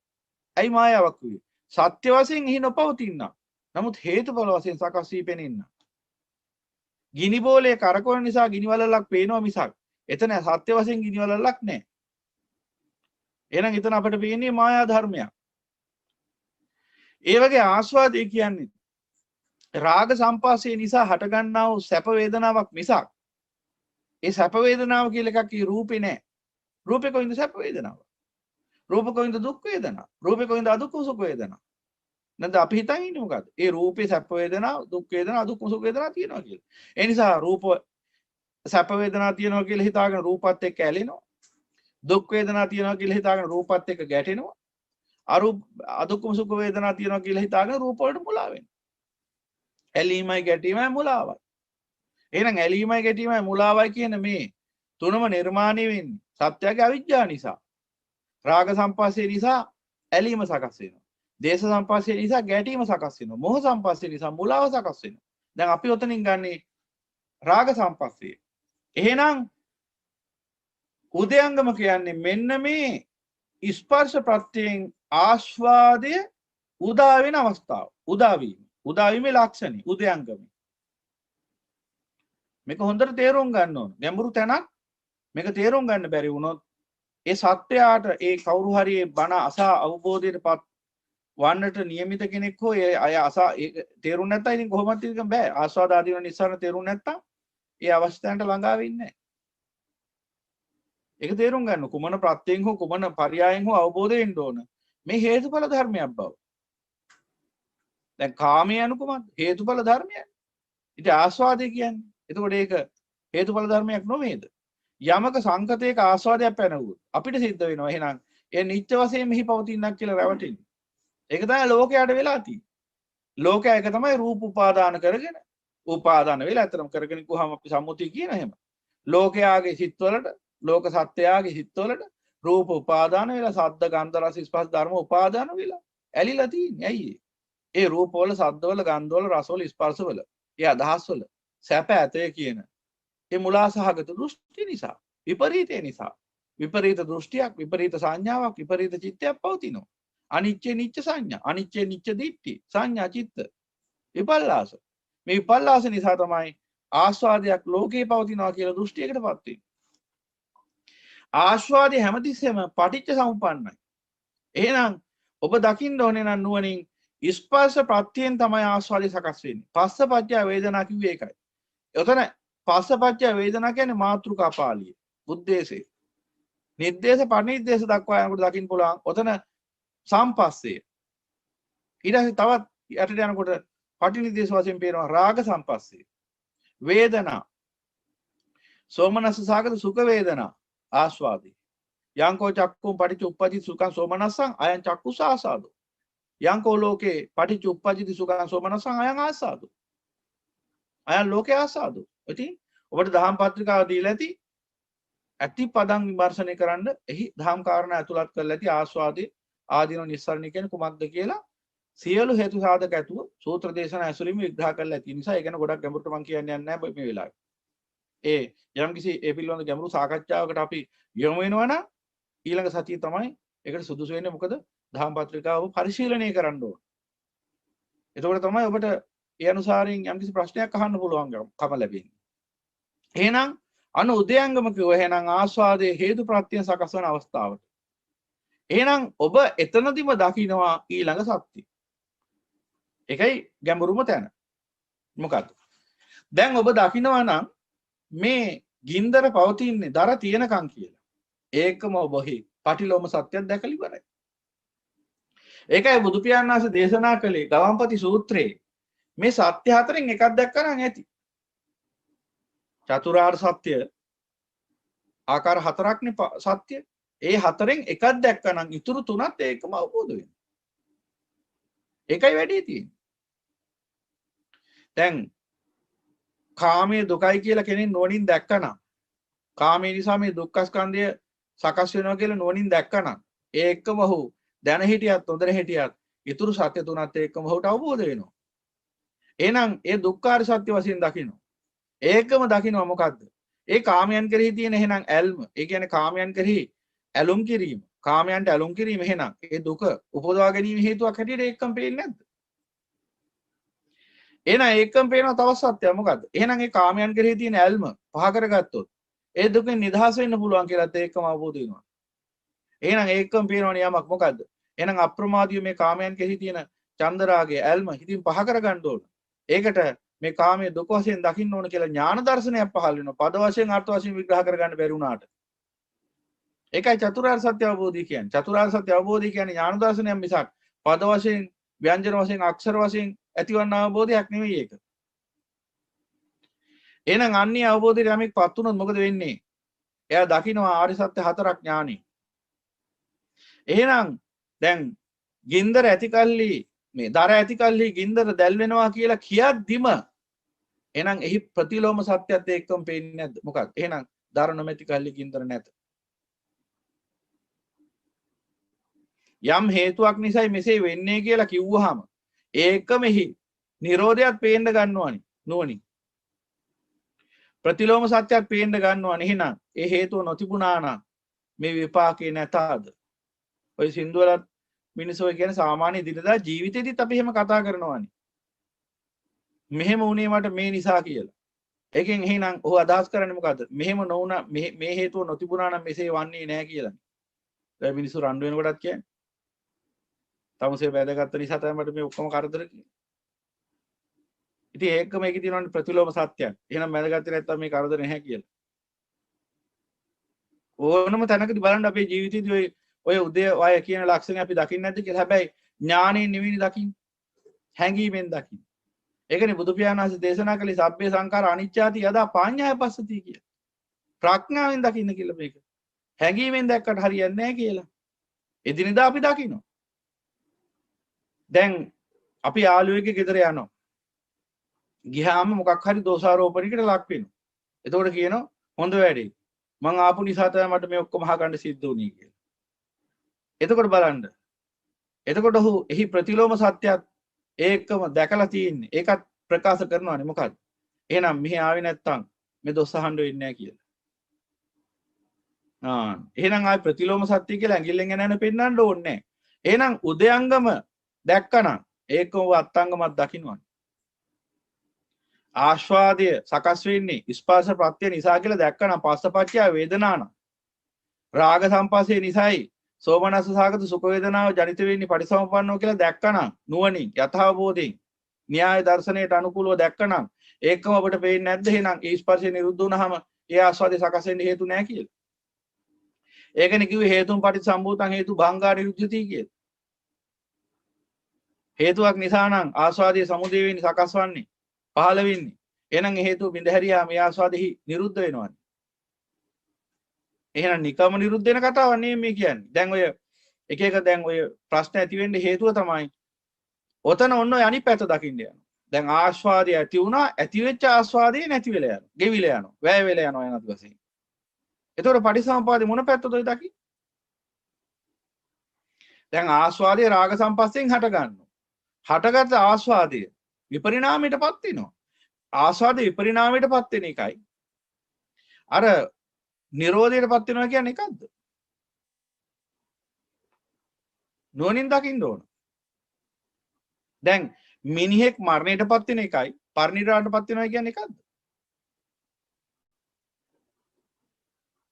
ඇයි මායාවක් කිව්වේ? සත්‍ය වශයෙන් එහි නොපවතිනා. නමුත් හේතුඵල වශයෙන් සකස් වී පෙනින්නා. ගිනි බෝලේ කරකවන නිසා ගිනි වලල්ලක් පේනවා මිසක් එතන සත්‍ය වශයෙන් ගිනි වලල්ලක් නැහැ. එහෙනම් එතන අපිට පේන්නේ මායා ධර්මයක්. ඒ වගේ ආස්වාදය කියන්නේ රාග සම්පස්සේ නිසා හටගන්නා වූ සැප වේදනාවක් මිසක් ඒ සැප වේදනාව කියලා එකක් ಈ රූපේ නැහැ. රූපේ කොයින්ද සැප වේදනාව? රූප කොයින්ද දුක් වේදනාව? රූපේ කොයින්ද අදුක්ඛ සුඛ වේදනාව? නැත්නම් අපි හිතන් ඉන්නේ මොකද්ද? ඒ රූපේ සැප වේදනාව, දුක් වේදනාව, අදුක්ඛ සුඛ වේදනාව තියෙනවා කියලා. ඒ නිසා රූප සැප වේදනාව තියෙනවා කියලා හිතාගෙන රූපත් එක්ක ඇලෙනවා. දුක් වේදනා තියෙනවා කියලා හිතාගෙන රූපත් එක්ක ගැටෙනවා. අදුක්ඛම සුඛ වේදනා තියෙනවා කියලා හිතාගෙන රූප වලට මුලා වෙනවා. ඇලීමයි ගැටීමයි මුලාවයි. එහෙනම් ඇලීමයි ගැටීමයි මුලාවයි කියන මේ තුනම නිර්මාණය වෙන්නේ සත්‍යයේ අවිජ්ජා නිසා. රාග සම්පස්සේ නිසා ඇලීම සකස් වෙනවා. දේශ සම්පස්සේ නිසා ගැටීම සකස් වෙනවා. මෝහ සම්පස්සේ නිසා මුලාව සකස් වෙනවා. දැන් අපි ඔතනින් ගන්නේ රාග සම්පස්සේ. එහෙනම් උදයංගම කියන්නේ මෙන්න මේ ස්පර්ශ ප්‍රත්‍යයෙන් ආස්වාදය උදා වෙන අවස්ථාව. උදාවීමේ ලක්ෂණي උදයංගම. මේක හොඳට තේරුම් ගන්න ඕන. ගැඹුරු තැනක් මේක තේරුම් ගන්න බැරි වුණොත් ඒ සත්‍යයට ඒ කවුරු හරි බණ අසා අවබෝධයටපත් වන්නට නියමිත කෙනෙක් හෝ ඒ අය අසා තේරුම් නැත්නම් ඉතින් කොහොමද ඉතින් බෑ. ආස්වාද ආදීන නිස්සාරණ තේරුම් නැත්නම් ඒ අවස්ථාවට ළඟා වෙන්නේ නැහැ. ඒක තේරුම් ගන්න කුමන ප්‍රත්‍යයෙන් හෝ කුමන පරයයන් හෝ අවබෝධයෙන් ඕන මේ හේතුඵල ධර්මයක් බව. දැන් කාමයේ අනුකමද හේතුඵල ධර්මයක්. ඉතින් ආස්වාදය කියන්නේ. එතකොට ඒක හේතුඵල ධර්මයක් නොවේද? යමක සංකතයක ආස්වාදයක් පැනවුවොත් අපිට සිද්ධ වෙනවා එහෙනම් ඒ නිත්‍ය වශයෙන් මෙහි පවතිනක් කියලා රැවටෙන්නේ. ඒක තමයි ලෝකයට වෙලා තියෙන්නේ. ලෝකය එක තමයි රූප උපාදාන කරගෙන උපාදාන වෙලා අතරම කරගෙන ගියාම අපි සම්මුතිය කියන එහෙම. ලෝකයාගේ සිත්වලට ලෝක සත්‍යයාගේ හිත්වලට රූප උපාදාන වෙලා සද්ද ගන්ධ රස ස්පර්ශ ධර්ම උපාදාන වෙලා ඇලිලා තියෙන්නේ. ඇයි ඒ රූපවල සද්දවල ගන්ධවල රසවල ස්පර්ශවල ඒ අදහස්වල සැප ඇතේ කියන ඒ මුලාසහගත දෘෂ්ටි නිසා විපරීතය නිසා විපරීත දෘෂ්ටියක් විපරීත සංඥාවක් විපරීත චිත්තයක් පවතිනවා. අනිච්චේ නිච්ච සංඥා අනිච්චේ නිච්ච දිට්ඨි සංඥා චිත්ත විපල්ලාස. මේ විපල්ලාස නිසා තමයි ආස්වාදයක් ලෝකේ පවතිනවා කියලා දෘෂ්ටියකටපත් වෙන්නේ. ආස්වාදය හැමතිස්සෙම පටිච්ච සමුප්පන්නයි. එහෙනම් ඔබ දකින්න ඕනේ නම් නුවණින් ස්පර්ශ ප්‍රත්‍යයෙන් තමයි ආස්වාදය සකස් වෙන්නේ. පස්සපච්චය වේදනා කිව්වේ ඒකයි. එතන පස්සපච්චය වේදනා කියන්නේ මාතෘකා පාළිය. උද්දේශය. නිर्देश පරිනිर्देश දක්වා යනකොට දකින්න පුළුවන්. ඔතන සම්පස්සේ. ඊට පස්සේ තවත් යටට යනකොට පටිනිर्देश වශයෙන් පේනවා රාග සම්පස්සේ. වේදනා. සෝමනස්ස සාගත සුඛ වේදනා. ආස්වාදී යංකෝ චක්කුම් පටිච්ච උප්පජ්ජති සුඛං සෝමනස්සං අයං චක්කුස ආසාදෝ යංකෝ ලෝකේ පටිච්ච උප්පජ්ජති සුඛං සෝමනස්සං අයං ආසාදෝ අයං ලෝකේ ආසාදෝ. ඉතින් ඔබට දහම් පත්‍රිකාව දීලා ඇති ඇති පදම් විමර්ශනය කරන්න එහි දහම් කාරණා ඇතුළත් කරලා ඇති ආස්වාදේ ආදීන නිස්සාරණ කියන්නේ කුමක්ද කියලා සියලු හේතු සාධක ඇතුව සූත්‍ර දේශනා ඇසුරින් විග්‍රහ කරලා ඇති නිසා ඒ ගැන ගොඩක් ගැඹුරට මම කියන්නේ නැහැ මේ වෙලාවේ. යම් කිසි ඒ පිළිබඳ ගැඹුරු සාකච්ඡාවකට අපි යොමු වෙනවා නම් ඊළඟ සතිය තමයි ඒකට සුදුසු වෙන්නේ. මොකද දහම් පත්‍රිකාව පරිශීලනය කරන්න ඕන. එතකොට තමයි ඔබට ඒ අනුසාරයෙන් යම් කිසි ප්‍රශ්නයක් අහන්න පුළුවන්කම ලැබෙන්නේ. එහෙනම් අනු උදයංගම කිව්ව එහෙනම් ආස්වාදයේ හේතු ප්‍රත්‍යයෙන් සකස් වන අවස්ථාවට. එහෙනම් ඔබ එතනදිම දකින්නවා ඊළඟ සත්‍ය. ඒකයි ගැඹුරුම තැන. මොකද්ද? දැන් ඔබ දකිනවා නම් මේ ගින්දර පවතින්නේ දර තියෙනකන් කියලා. ඒකම ඔබෙහි පටිලෝම සත්‍යයක් දැකලා ඉවරයි. ඒකයි බුදු පියාණන් වහන්සේ දේශනා කළේ ගවම්පති සූත්‍රයේ මේ සත්‍ය හතරෙන් එකක් දැක්කනම් ඇති. චතුරාර්ය සත්‍ය ආකාර හතරක්නේ සත්‍ය. ඒ හතරෙන් එකක් දැක්කනම් ඉතුරු තුනත් ඒකම අවබෝධ වෙනවා. ඒකයි වැඩි තියෙන්නේ. දැන් කාමයේ දුකයි කියලා කෙනෙක් නුවණින් දැක්කනම් කාමයේ නිසා මේ දුක්ඛ ස්කන්ධය සකස් වෙනවා කියලා නුවණින් දැක්කනම් ඒකම ඔහු දැන හිටියත් නොදැන හිටියත් ඉතුරු සත්‍ය තුනත් ඒකම ඔහුට අවබෝධ වෙනවා. එහෙනම් ඒ දුක්ඛාර සත්‍ය වශයෙන් දකින්න. ඒකම දකින්න මොකද්ද? ඒ කාමයන් කෙරෙහි තියෙන එහෙනම් ඇල්ම. ඒ කියන්නේ කාමයන් කෙරෙහි ඇලුම් කිරීම. කාමයන්ට ඇලුම් කිරීම එහෙනම් ඒ දුක උපදවා ගැනීම හේතුවක් හැටියට ඒකම පේන්නේ නැද්ද? එහෙනම් ඒකම පේනවා තවත් සත්‍යයක් මොකද්ද? එහෙනම් ඒ කාමයන් කෙරෙහි තියෙන ඇල්ම පහ කරගත්තොත් ඒ දුකෙන් නිදහස් වෙන්න පුළුවන් කියලාත් ඒකම අවබෝධ වෙනවා. එහෙනම් ඒකම පේනවනේ යමක් මොකද්ද? එහෙනම් අප්‍රමාදීව මේ කාමයන් කෙරෙහි තියෙන චන්දරාගය ඇල්ම හිතින් පහ කරගන්න ඕන. ඒකට මේ කාමයේ දුක වශයෙන් දකින්න ඕන කියලා ඥාන දර්ශනයක් පහළ වෙනවා. පද වශයෙන් අර්ථ වශයෙන් විග්‍රහ කරගන්න බැරි වුණාට. ඒකයි චතුරාර්ය සත්‍ය අවබෝධය කියන්නේ. චතුරාර්ය සත්‍ය අවබෝධය කියන්නේ ඥාන දර්ශනයක් මිසක් පද වශයෙන්, ව්‍යංජන වශයෙන්, අක්ෂර වශයෙන් ඇතිවන අවබෝධයක් නෙවෙයි ඒක. එහෙනම් අන්නේ අවබෝධයට යමෙක් පත් වුණොත් මොකද වෙන්නේ? එයා දකිනවා ආර්ය සත්‍ය හතරක් ඥානෙ. එහෙනම් දැන් ගින්දර ඇතිකල්ලි මේ දර ඇතිකල්ලි ගින්දර දැල් වෙනවා කියලා කියද්දිම එහෙනම් එහි ප්‍රතිලෝම සත්‍යයත් එක්කම පේන්නේ නැද්ද? මොකක්ද? එහෙනම් දර නොමැති කල්ලි ගින්දර නැත. යම් හේතුවක් නිසායි මෙසේ වෙන්නේ කියලා කිව්වහම ඒකමෙහි නිරෝධයත් පේන්න ගන්නවනි නුවණින්. ප්‍රතිලෝම සත්‍යයක් පේන්න ගන්නවනි. එහෙනම් ඒ හේතුව නොතිබුණා නම් මේ විපාකේ නැතාද? ඔය සින්දුවලත් මිනිස්සු කියන සාමාන්‍ය දිනදා ජීවිතේදීත් අපි එහෙම කතා කරනවානේ. මෙහෙම වුණේ මට මේ නිසා කියලා. ඒකෙන් එහෙනම් ඔහු අදහස් කරන්නේ මොකද්ද? මෙහෙම නොවුණා මේ හේතුව නොතිබුණා නම් මෙසේ වන්නේ නැහැ කියලා. දැන් මිනිස්සු රණ්ඩු වෙනකොටත් කියන්නේ. තමුසේ වැදගත් නිසා තමයි මට මේ ඔක්කොම කරදර කියන්නේ. ඉතින් ඒක මේකේ තියෙනවනේ ප්‍රතිලෝම සත්‍යයක්. එහෙනම් වැදගත් නැත්තම් මේ කරදර නැහැ කියලා. ඕනම තැනකදී බලන්න අපේ ජීවිතේදී ඔය උදේ වය කියන ලක්ෂණ අපි දකින්නේ නැද්ද කියලා. හැබැයි ඥාණයෙන් නෙවෙයි දකින්නේ. හැඟීමෙන් දකින්නේ. ඒකනේ බුදු පියාණන් වහන්සේ දේශනා කළේ සබ්බේ සංඛාර අනිච්චාති යදා පාඤ්ඤාය පස්සති කියලා. ප්‍රඥාවෙන් දකින්න කියලා මේක. හැඟීමෙන් දැක්කට හරියන්නේ නැහැ කියලා. එදිනෙදා අපි දකිනවා. දැන් අපි යාළුවෙක්ගේ ගෙදර යනවා. ගියාම මොකක් හරි දෝෂාරෝපණයකට ලක් වෙනවා. එතකොට කියනවා හොඳ වැඩේ. මං ආපු නිසා තමයි මට මේ ඔක්කොම අහගන්න සිද්ධ වුණේ කියලා. එතකොට බලන්න. එතකොට ඔහු එහි ප්‍රතිලෝම සත්‍යයක් ඒකම දැකලා තියෙන්නේ. ඒකත් ප්‍රකාශ කරනවානේ මොකද්ද? එහෙනම් මෙහි ආවේ නැත්තම් මේ දොස් අහන්න වෙන්නේ නැහැ කියලා. එහෙනම් ආයි ප්‍රතිලෝම සත්‍ය කියලා ඇඟිල්ලෙන් එනන පෙන්වන්න ඕනේ නැහැ. එහෙනම් උදයංගම දැක්කනම් ඒකම අත්ංගමත් දකින්නවනේ. ආස්වාදය සකස් වෙන්නේ ස්පර්ශ ප්‍රත්‍ය නිසා කියලා දැක්කනම් පස්සපච්චය වේදනාන. රාග සම්පස්සේ නිසායි සෝමනස්ස සාගත සුඛ වේදනාව ජනිත වෙන්නේ පරිසම්පන්නව කියලා දැක්කනම් නුවණින් යථාබෝධයෙන් න්‍යාය දර්ශනයට අනුකූලව දැක්කනම් ඒකම ඔබට පේන්නේ නැද්ද? එහෙනම් ඒ ස්පර්ශය නිරුද්ධ වුණාම ඒ ආස්වාදේ සකස් වෙන්න හේතු නැහැ කියලා. ඒකනේ කිව්වේ හේතුන් පටිසම්භූතං හේතු භංගා නිරුද්ධති කියලා. හේතුවක් නිසා නම් ආස්වාදයේ සමුදේ වෙන්නේ සකස් වන්නේ පහළ වෙන්නේ. එහෙනම් ඒ හේතුව බිඳහැරියා මේ ආස්වාදෙහි නිරුද්ධ වෙනවානේ. එහෙනම් නිකම්ම නිරුද්ධ වෙන කතාවක් නෙමෙයි මේ කියන්නේ. දැන් ඔය එක එක දැන් ඔය ප්‍රශ්න ඇති වෙන්න හේතුව තමයි ඔතන ඔන්න ඔය අනිත් පැත්ත දකින්න යනවා. දැන් ආස්වාදය ඇති වුණා, ඇති වෙච්ච ආස්වාදේ නැති වෙලා යනවා. ගෙවිලා යනවා. වැය වෙලා යනවා යනත් වශයෙන්. එතකොට පටිසම්පාදේ මොන පැත්තද ඔය දකි? දැන් ආස්වාදයේ රාග සම්පස්යෙන් හට ගන්නවා. හටගත් ආස්වාදය විපරිණාමයටපත් වෙනවා. ආස්වාදේ විපරිණාමයටපත් වෙන එකයි අර නිරෝධයටපත් වෙනවා කියන්නේ එකක්ද? නුවණින් දකින්න ඕන. දැන් මිනිහෙක් මරණයටපත් වෙන එකයි පරිණිරාණයටපත් වෙනවා කියන්නේ එකක්ද?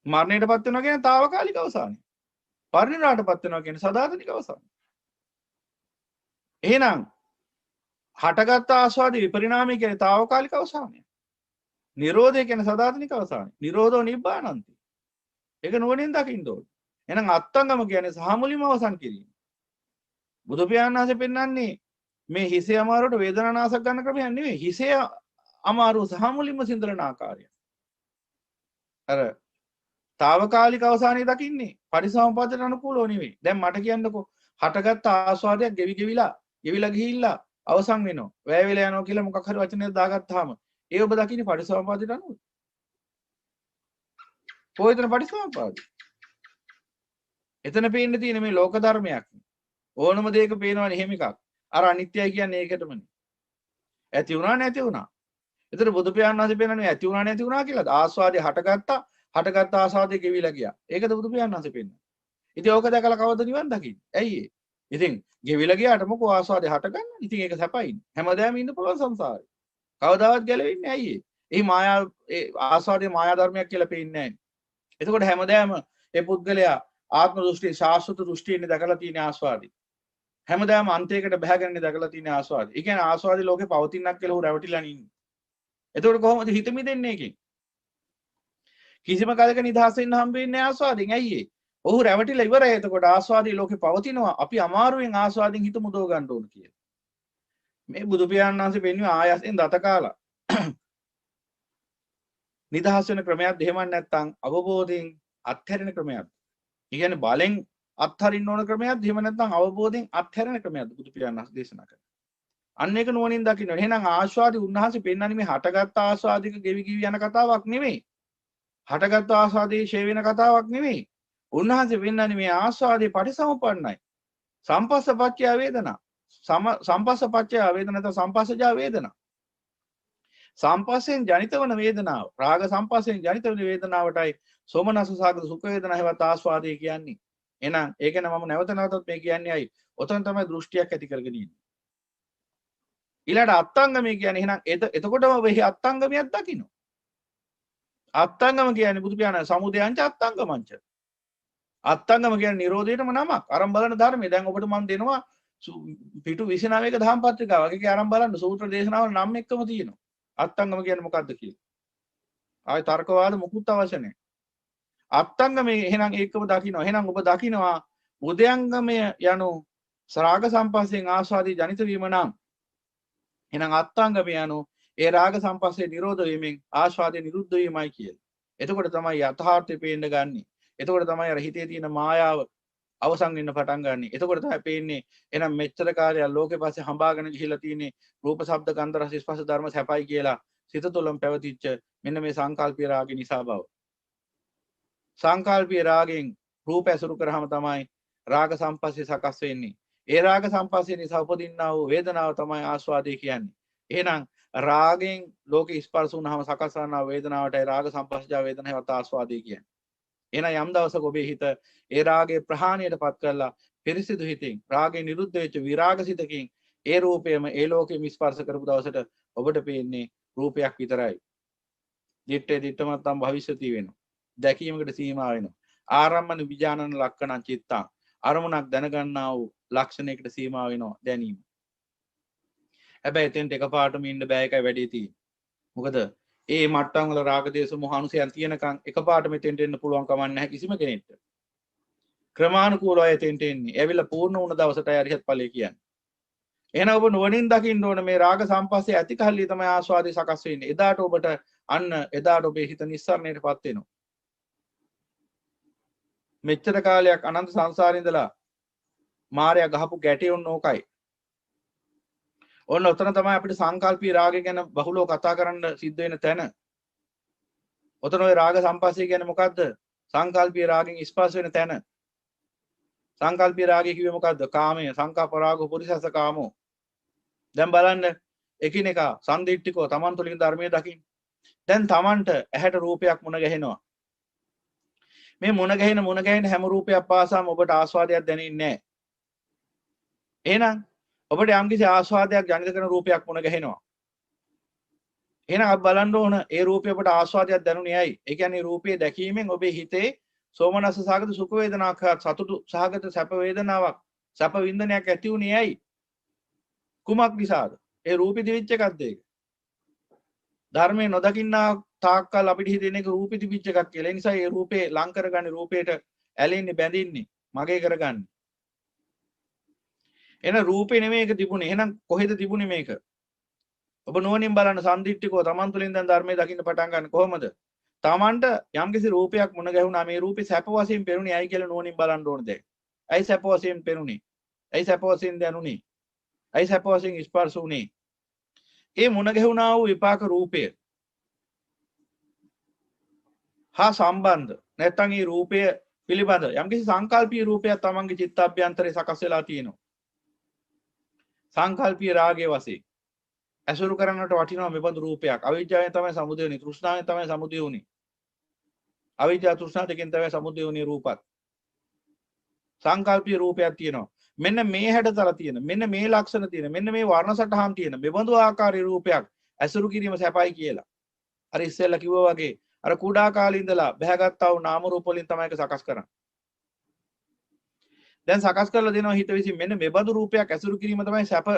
මරණයටපත් වෙනවා කියන්නේ తాවකාලික අවසානය. පරිණිරාණයටපත් වෙනවා කියන්නේ සදාතනික අවසානය. එහෙනම් හටගත් ආස්වාදයේ විපරිණාමය කියන්නේ తాවකාලික අවසානය. නිරෝධය කියන්නේ සදාතනික අවසානය. නිරෝධෝ නිබ්බානන්ති. ඒක නුවණින් දකින්න ඕනේ. එහෙනම් අත්ංගම කියන්නේ සාමුලිම අවසන් කිරීම. බුදු පියාණන් වහන්සේ පෙන්වන්නේ මේ හිසේ අමාරුවට වේදනානාශක ගන්න ක්‍රමයක් නෙවෙයි. හිසේ අමාරුව සාමුලින්ම සිඳලන ආකාරය. අර తాවකාලික අවසානයේ දකින්නේ පරිසම්පාදයට අනුකූලව නෙවෙයි. දැන් මට කියන්නකෝ හටගත් ආස්වාදයක් ගෙවිලා ගිහිල්ලා අවසන් වෙනවා. වැය වෙලා යනවා කියලා මොකක් හරි වචනයක් දාගත්තාම ඒ ඔබ දකින්නේ පරිසම්පාදයට අනුව. කොහෙදන පරිසම්පාදය? එතන පේන්න තියෙන මේ ලෝක ධර්මයක්. ඕනම දෙයක පේනවනේ එහෙම එකක්. අර අනිත්‍යයි කියන්නේ ඒකටමනේ. ඇති වුණා නැති වුණා. එතන බුදු පියාණන් වහන්සේ පෙන්නන්නේ ඇති වුණා නැති වුණා කියලාද? ආස්වාදේ හටගත්ත ආස්වාදේ ගෙවිලා ගියා. ඒකද බුදු පියාණන් වහන්සේ පෙන්නන්නේ. ඉතින් ඕක දැකලා කවද නිවන් දකින්නේ? ඇයි ඒ? ඉතින් ගෙවිලා ගියාට මොකෝ ආස්වාදේ හටගන්න. ඉතින් ඒක සැපයිනේ. හැමදාම ඉන්න පුළුවන් සංසාරේ. කවදාවත් ගැලවෙන්නේ ඇයි ඒ? ඒ මායා ඒ ආස්වාදේ මායා ධර්මයක් කියලා පේන්නේ නැහැ. එතකොට හැමදාම ඒ පුද්ගලයා ආත්ම දෘෂ්ටි ශාස්ත්‍ර දෘෂ්ටියෙන් දැකලා තියෙන ආස්වාදේ. හැමදාම අන්තයකට බහගෙන දැකලා තියෙන ආස්වාදේ. ඒ කියන්නේ ආස්වාදේ ලෝකේ පවතිනක් කියලා උ රැවටිලා ඉන්නේ. එතකොට කොහොමද හිත මිදෙන්නේ එකෙන්? කිසිම කාලයක නිදහස් වෙන්න හම්බ වෙන්නේ ආස්වාදෙන්. ඇයි ඒ? ඔහු රැවටිලා ඉවරයි. එතකොට ආස්වාදී ලෝකේ පවතිනවා. අපි අමාරුවෙන් ආස්වාදෙන් හිත මුදව ගන්න ඕන කියලා. මේ බුදු පියාණන් වහන්සේ පෙන්වුවේ ආයසෙන් දත කාලා. නිදහස් වෙන ක්‍රමයක් දෙහෙමන් නැත්තම් අවබෝධයෙන් අත්හැරෙන ක්‍රමයක්. ඒ කියන්නේ බලෙන් අත්හරින්න ඕන ක්‍රමයක් දෙහෙම නැත්තම් අවබෝධයෙන් අත්හැරෙන ක්‍රමයක් බුදු පියාණන් වහන්සේ දේශනා කරා. අන්න ඒක නුවණින් දකින්න. එහෙනම් ආස්වාදී උන්වහන්සේ පෙන්වන්නේ මේ හටගත් ආස්වාදික ගෙවි යන කතාවක් නෙමෙයි. හටගත් ආස්වාදී ෂේ වෙන කතාවක් නෙමෙයි. උන්වහන්සේ පෙන්වන්නේ මේ ආස්වාදී පටිසමුප්පන්නයි. සම්පස්සපච්චය වේදනා. සම්පස්සපච්චය වේදනා නැත්නම් සම්පස්සජා වේදනා. සම්පස්සෙන් ජනිත වන වේදනාව. රාග සම්පස්සෙන් ජනිත වන වේදනාවටයි සෝමනස්ස සාගත සුඛ වේදනා හැවත් ආස්වාදී කියන්නේ. එහෙනම් ඒක නම් මම නැවත නැවතත් මේ කියන්නේ අයි. ඔතන තමයි දෘෂ්ටියක් ඇති කරගෙන ඉන්නේ. ඊළඟ අත්ංගමයි කියන්නේ එහෙනම් එතකොටම වෙහි අත්ංගමයක් දකින්න. අත්ංගම කියන්නේ බුදු පියාණන් සමුදයංච අත්ංගමංච. අත්ංගම කියන්නේ නිරෝධයටම නමක්. අරන් බලන ධර්මයේ දැන් ඔබට මම දෙනවා පිටු 29ක දහම් පත්‍රිකාවක්. ඒකේ අරන් බලන්න සූත්‍ර දේශනාවල නම් එක්කම තියෙනවා. අත්ංගම කියන්නේ මොකක්ද කියලා. ආයි තර්කවාද මුකුත් අවශ්‍ය නැහැ. අත්ංගමේ එහෙනම් ඒකම දකින්න. එහෙනම් ඔබ දකින්නවා උදයංගමය යනු රාග සම්පස්යෙන් ආස්වාදී ජනිත වීම නම් එහෙනම් අත්ංගම යනු ඒ රාග සම්පස්සේ නිරෝධ වීමෙන් ආස්වාදේ නිරුද්ධ වීමයි කියලා. එතකොට තමයි යථාර්ථය පේන්න ගන්නෙ. එතකොට තමයි අර හිතේ තියෙන මායාව අවසන් වෙන්න පටන් ගන්නෙ. එතකොට තමයි පේන්නේ එහෙනම් මෙච්චර කාලයක් ලෝකෙ පස්සේ හඹාගෙන ගිහිලා තියෙන්නේ රූප ශබ්ද ගන්ධ රස ස්පර්ශ ධර්ම සැපයි කියලා සිත තුළම පැවතිච්ච මෙන්න මේ සංකල්පීය රාගය නිසා බව. සංකල්පීය රාගෙන් රූප ඇසුරු කරාම තමයි රාග සම්පස්සේ සකස් වෙන්නේ. ඒ රාග සම්පස්සේ නිසා උපදින්නා වූ වේදනාව තමයි ආස්වාදය කියන්නේ. එහෙනම් රාගෙන් ලෝක ස්පර්ශ වුණාම සකස් වනා වේදනාවටයි රාග සම්පස්සජා වේදනාවට ආස්වාදය කියන්නේ. එහෙනම් යම් දවසක ඔබේ හිත ඒ රාගයේ ප්‍රහාණයටපත් කරලා පිරිසිදු හිතින් රාගය නිරුද්ධ වෙච්ච විරාගසිතකින් ඒ රූපයම ඒ ලෝකෙම ස්පර්ශ කරපු දවසට ඔබට පේන්නේ රූපයක් විතරයි. දිත්තේ දිත්තමත්තම් භවිෂ්‍යති වෙනවා. දැකීමකට සීමා වෙනවා. ආරම්මන විඥානන ලක්ෂණ චිත්තං අරමුණක් දැනගන්නා වූ ලක්ෂණයකට සීමා වෙනවා දැනීම. හැබැයි එතෙන්ට එකපාරටම ඉන්න බෑ එකයි වැඩි තියෙන්නේ. මොකද ඒ මට්ටම් වල රාග දේශ මොහ අනුසයන් තියෙනකන් එකපාරට මෙතෙන්ට එන්න පුළුවන් කමක් නැහැ කිසිම කෙනෙක්ට. ක්‍රමානුකූලව එතෙන්ට එන්නේ. ඇවිල්ලා පූර්ණ වුණ දවසටයි අරිහත් ඵලය කියන්නේ. එහෙනම් ඔබ නුවණින් දකින්න ඕන මේ රාග සම්පස්සේ ඇති කල්ලි තමයි ආස්වාදේ සකස් වෙන්නේ. එදාට ඔබට එදාට ඔබේ හිත නිස්සාරණයටපත් වෙනවා. මෙච්චර කාලයක් අනන්ත සංසාරේ ඉඳලා මායя ගහපු ගැටේ ඔන්න ඕකයි. ඔන්න ඔතන තමයි අපිට සංකල්පී රාගය ගැන බහුලව කතා කරන්න සිද්ධ වෙන තැන. ඔතන ওই රාග සම්පස්සේ කියන්නේ මොකද්ද? සංකල්පී රාගෙන් ස්පර්ශ වෙන තැන. සංකල්පී රාගය කිව්වේ මොකද්ද? කාමය, සංකප්ප රාගෝ පුරිසස්ස කාමෝ. දැන් බලන්න එකිනෙකා සම්දිට්ඨිකෝ තමන් තුළින් ධර්මයේ දකින්න. දැන් තමන්ට ඇහැට රූපයක් මුණ ගැහෙනවා. මේ මුණ ගැහෙන හැම රූපයක් පාසාම ඔබට ආස්වාදයක් දැනෙන්නේ නැහැ. එහෙනම් ඔබට යම්කිසි ආස්වාදයක් ජනිත කරන රූපයක් මුණ ගැහෙනවා. එහෙනම් අපි බලන්න ඕන ඒ රූපය ඔබට ආස්වාදයක් දැනුනේ ඇයි? ඒ කියන්නේ රූපය දැකීමෙන් ඔබේ හිතේ සෝමනස්ස සහගත සුඛ වේදනාවක් සතුටු සහගත සැප වේදනාවක් සැප වින්දනයක් ඇති වුනේ ඇයි? කුමක් නිසාද? ඒ රූපෙ දිවිච්ච එකක්ද ඒක? ධර්මයේ නොදකින්නා තාක්කල් අපිට හිතෙන එක රූපෙ දිවිච්ච එකක් කියලා. ඒ නිසා ඒ රූපේ ලං කරගන්නේ රූපේට ඇලෙන්නේ බැඳින්නේ මගේ කරගන්නේ. එන රූපේ නෙමෙයි ඒක තිබුණේ. එහෙනම් කොහෙද තිබුණේ මේක? ඔබ නුවණින් බලන්න සම්දිට්ඨිකව තමන් තුළින් දැන් ධර්මයේ දකින්න පටන් ගන්න කොහොමද? තමන්ට යම්කිසි රූපයක් මුණ ගැහුණා මේ රූපේ සැප වශයෙන් පෙනුනේ ඇයි කියලා නුවණින් බලන්න ඕන දැන්. ඇයි සැප වශයෙන් පෙනුනේ? ඇයි සැප වශයෙන් දැනුනේ? ඇයි සැප වශයෙන් ස්පර්ශ වුනේ? ඒ මුණ ගැහුණා වූ විපාක රූපය හා සම්බන්ධ නැත්නම් මේ රූපය පිළිබඳ යම්කිසි සංකල්පීය රූපයක් තමන්ගේ චිත්තාභ්‍යන්තරේ සකස් වෙලා තියෙනවා. සංකල්පීය රාගයේ වශයෙන් ඇසුරු කරන්නට වටිනවා මෙබඳු රූපයක්. අවිජ්ජාවෙන් තමයි සමුදය වුනේ. තෘෂ්ණාවෙන් තමයි සමුදය වුනේ. අවිජ්ජා තෘෂ්ණා දෙකෙන් තමයි සමුදය වුනේ රූපත්. සංකල්පීය රූපයක් තියෙනවා. මෙන්න මේ හැඩතල තියෙන, මෙන්න මේ ලක්ෂණ තියෙන, මෙන්න මේ වර්ණ සටහන් තියෙන මෙබඳු ආකාරයේ රූපයක් ඇසුරු කිරීම සැපයි කියලා. අර ඉස්සෙල්ලා කිව්වා වගේ අර කුඩා කාලේ ඉඳලා බහැගත්තා වූ නාම රූප වලින් තමයි ඒක සකස් කරන්නේ. දැන් සකස් කරලා දෙනවා හිත විසින් මෙන්න මෙබඳු රූපයක් ඇසුරු කිරීම තමයි සැප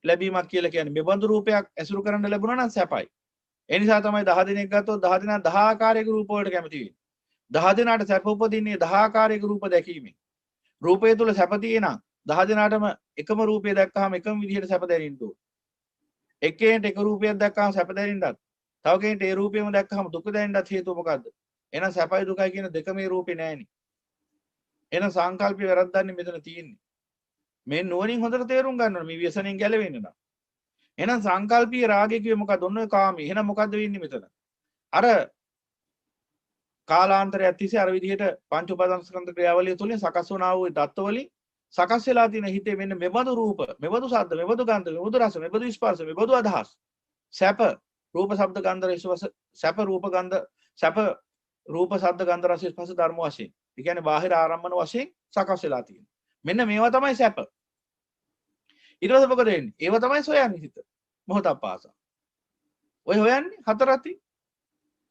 ලැබීමක් කියලා කියන්නේ. මෙබඳු රූපයක් ඇසුරු කරන්න ලැබුණා නම් සැපයි. ඒ නිසා තමයි 10 දිනක් ගත්තොත් 10 දිනා 10 ආකාරයක රූප වලට කැමති වෙන්නේ. 10 දිනාට සැප උපදින්නේ 10 ආකාරයක රූප දැකීමෙන්. රූපය තුල සැප තියෙනම් 10 දිනාටම එකම රූපය දැක්කහම එකම විදිහට සැප දැනෙන්න ඕන. එක්කෙනෙක් එක රූපයක් දැක්කහම සැප දැනෙන්නත්, තව කෙනෙක්ට ඒ රූපයම දැක්කහම දුක දැනෙන්නත් හේතුව මොකද්ද? එහෙනම් සැපයි දුකයි කියන දෙක මේ රූපේ නෑනේ. එහෙනම් සංකල්පය වැරද්දන්නේ මෙතන තියෙන්නේ. මේ නුවණින් හොඳට තේරුම් ගන්න ඕනේ මේ ව්‍යසනෙන් ගැලවෙන්න නම්. එහෙනම් සංකල්පීය රාගය කියේ මොකද්ද? ඔන්න ඔය කාමී. එහෙනම් මොකද්ද වෙන්නේ මෙතන? අර කාලාන්තරයක් තිස්සේ අර විදිහට පංච උපාදානස්කන්ධ ක්‍රියාවලිය තුලින් සකස් වුණා වූ දත්ත වලින් සකස් වෙලා තියෙන හිතේ මෙන්න මෙබඳු රූප, මෙබඳු ශබ්ද, මෙබඳු ගන්ධ, මෙබඳු රස, මෙබඳු ස්පර්ශ, මෙබඳු අදහස්. සැප රූප ශබ්ද ගන්ධ රස සැප රූප ගන්ධ සැප රූප ශබ්ද ගන්ධ රස ස්පර්ශ ධර්ම වශයෙන්. ඒ කියන්නේ බාහිර ආරම්මන වශයෙන් සකස් වෙලා තියෙනවා. මෙන්න මේවා තමයි සැප. ඊට පස්සේ මොකද වෙන්නේ? ඒව තමයි සොයන්නේ හිත. මොහොතක් පාසා. ඔය හොයන්නේ හතරති.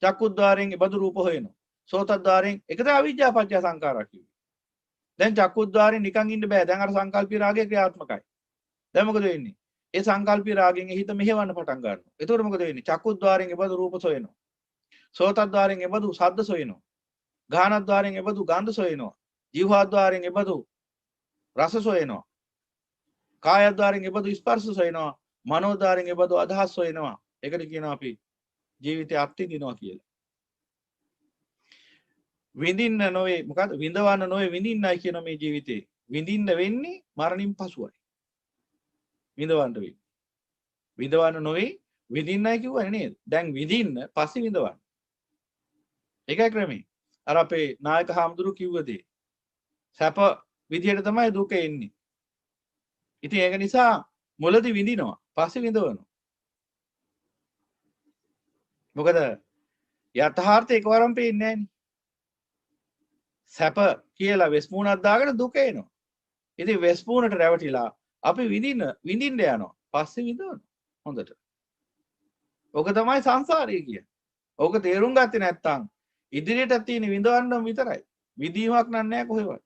චක්කුද්්වාරයෙන් බඳු රූප හොයනවා. සෝතද්්වාරයෙන් එකද අවිජ්ජා පත්‍ය සංඛාරා කිව්වේ. දැන් චක්කුද්්වාරයෙන් නිකන් ඉන්න බෑ. දැන් අර සංකල්පී රාගය ක්‍රියාත්මකයි. දැන් මොකද වෙන්නේ? ඒ සංකල්පී රාගයෙන් හිත මෙහෙවන්න පටන් ගන්නවා. එතකොට මොකද වෙන්නේ? චක්කුද්්වාරයෙන් බඳු රූප සොයනවා. සෝතද්්වාරයෙන් බඳු ශබ්ද සොයනවා. ගානද්්වාරයෙන් බඳු ගන්ධ සොයනවා. ජීවහද්්වාරයෙන් බඳු රස සොයනවා. කායද්්වාරයෙන් බඳු ස්පර්ශ සොයනවා. මනෝද්වාරයෙන් බඳු අදහස් සොයනවා. ඒකට කියනවා අපි ජීවිතය අත්විඳිනවා කියලා. විඳින්න නොවේ මොකද විඳවන්න නොවේ විඳින්නයි කියන මේ ජීවිතේ. විඳින්න වෙන්නේ මරණින් පසුයි. විඳවන්න වෙන්නේ. විඳවන්න නොවේ විඳින්නයි කිව්වනේ නේද? දැන් විඳින්න පස්සේ විඳවන්න. ඒකයි ක්‍රමේ. අර අපේ නායක හාමුදුරු කිව්ව දේ. සැප විදියට තමයි දුක එන්නේ. ඉතින් ඒක නිසා මුලදී විඳිනවා පස්සේ විඳවනවා. මොකද යථාර්ථය එකවරම පේන්නේ නැහැනේ. සැප කියලා වෙස්මුණක් දාගෙන දුක එනවා. ඉතින් වෙස්මුණට රැවටිලා අපි විඳින්න යනවා. පස්සේ විඳවනවා. හොඳට. ඕක තමයි සංසාරය කියන්නේ. ඕක තේරුම් ගත්තේ නැත්නම් ඉදිරියට තියෙන විඳවන්නම විතරයි. විදීමක් නෑ කොහෙවත්.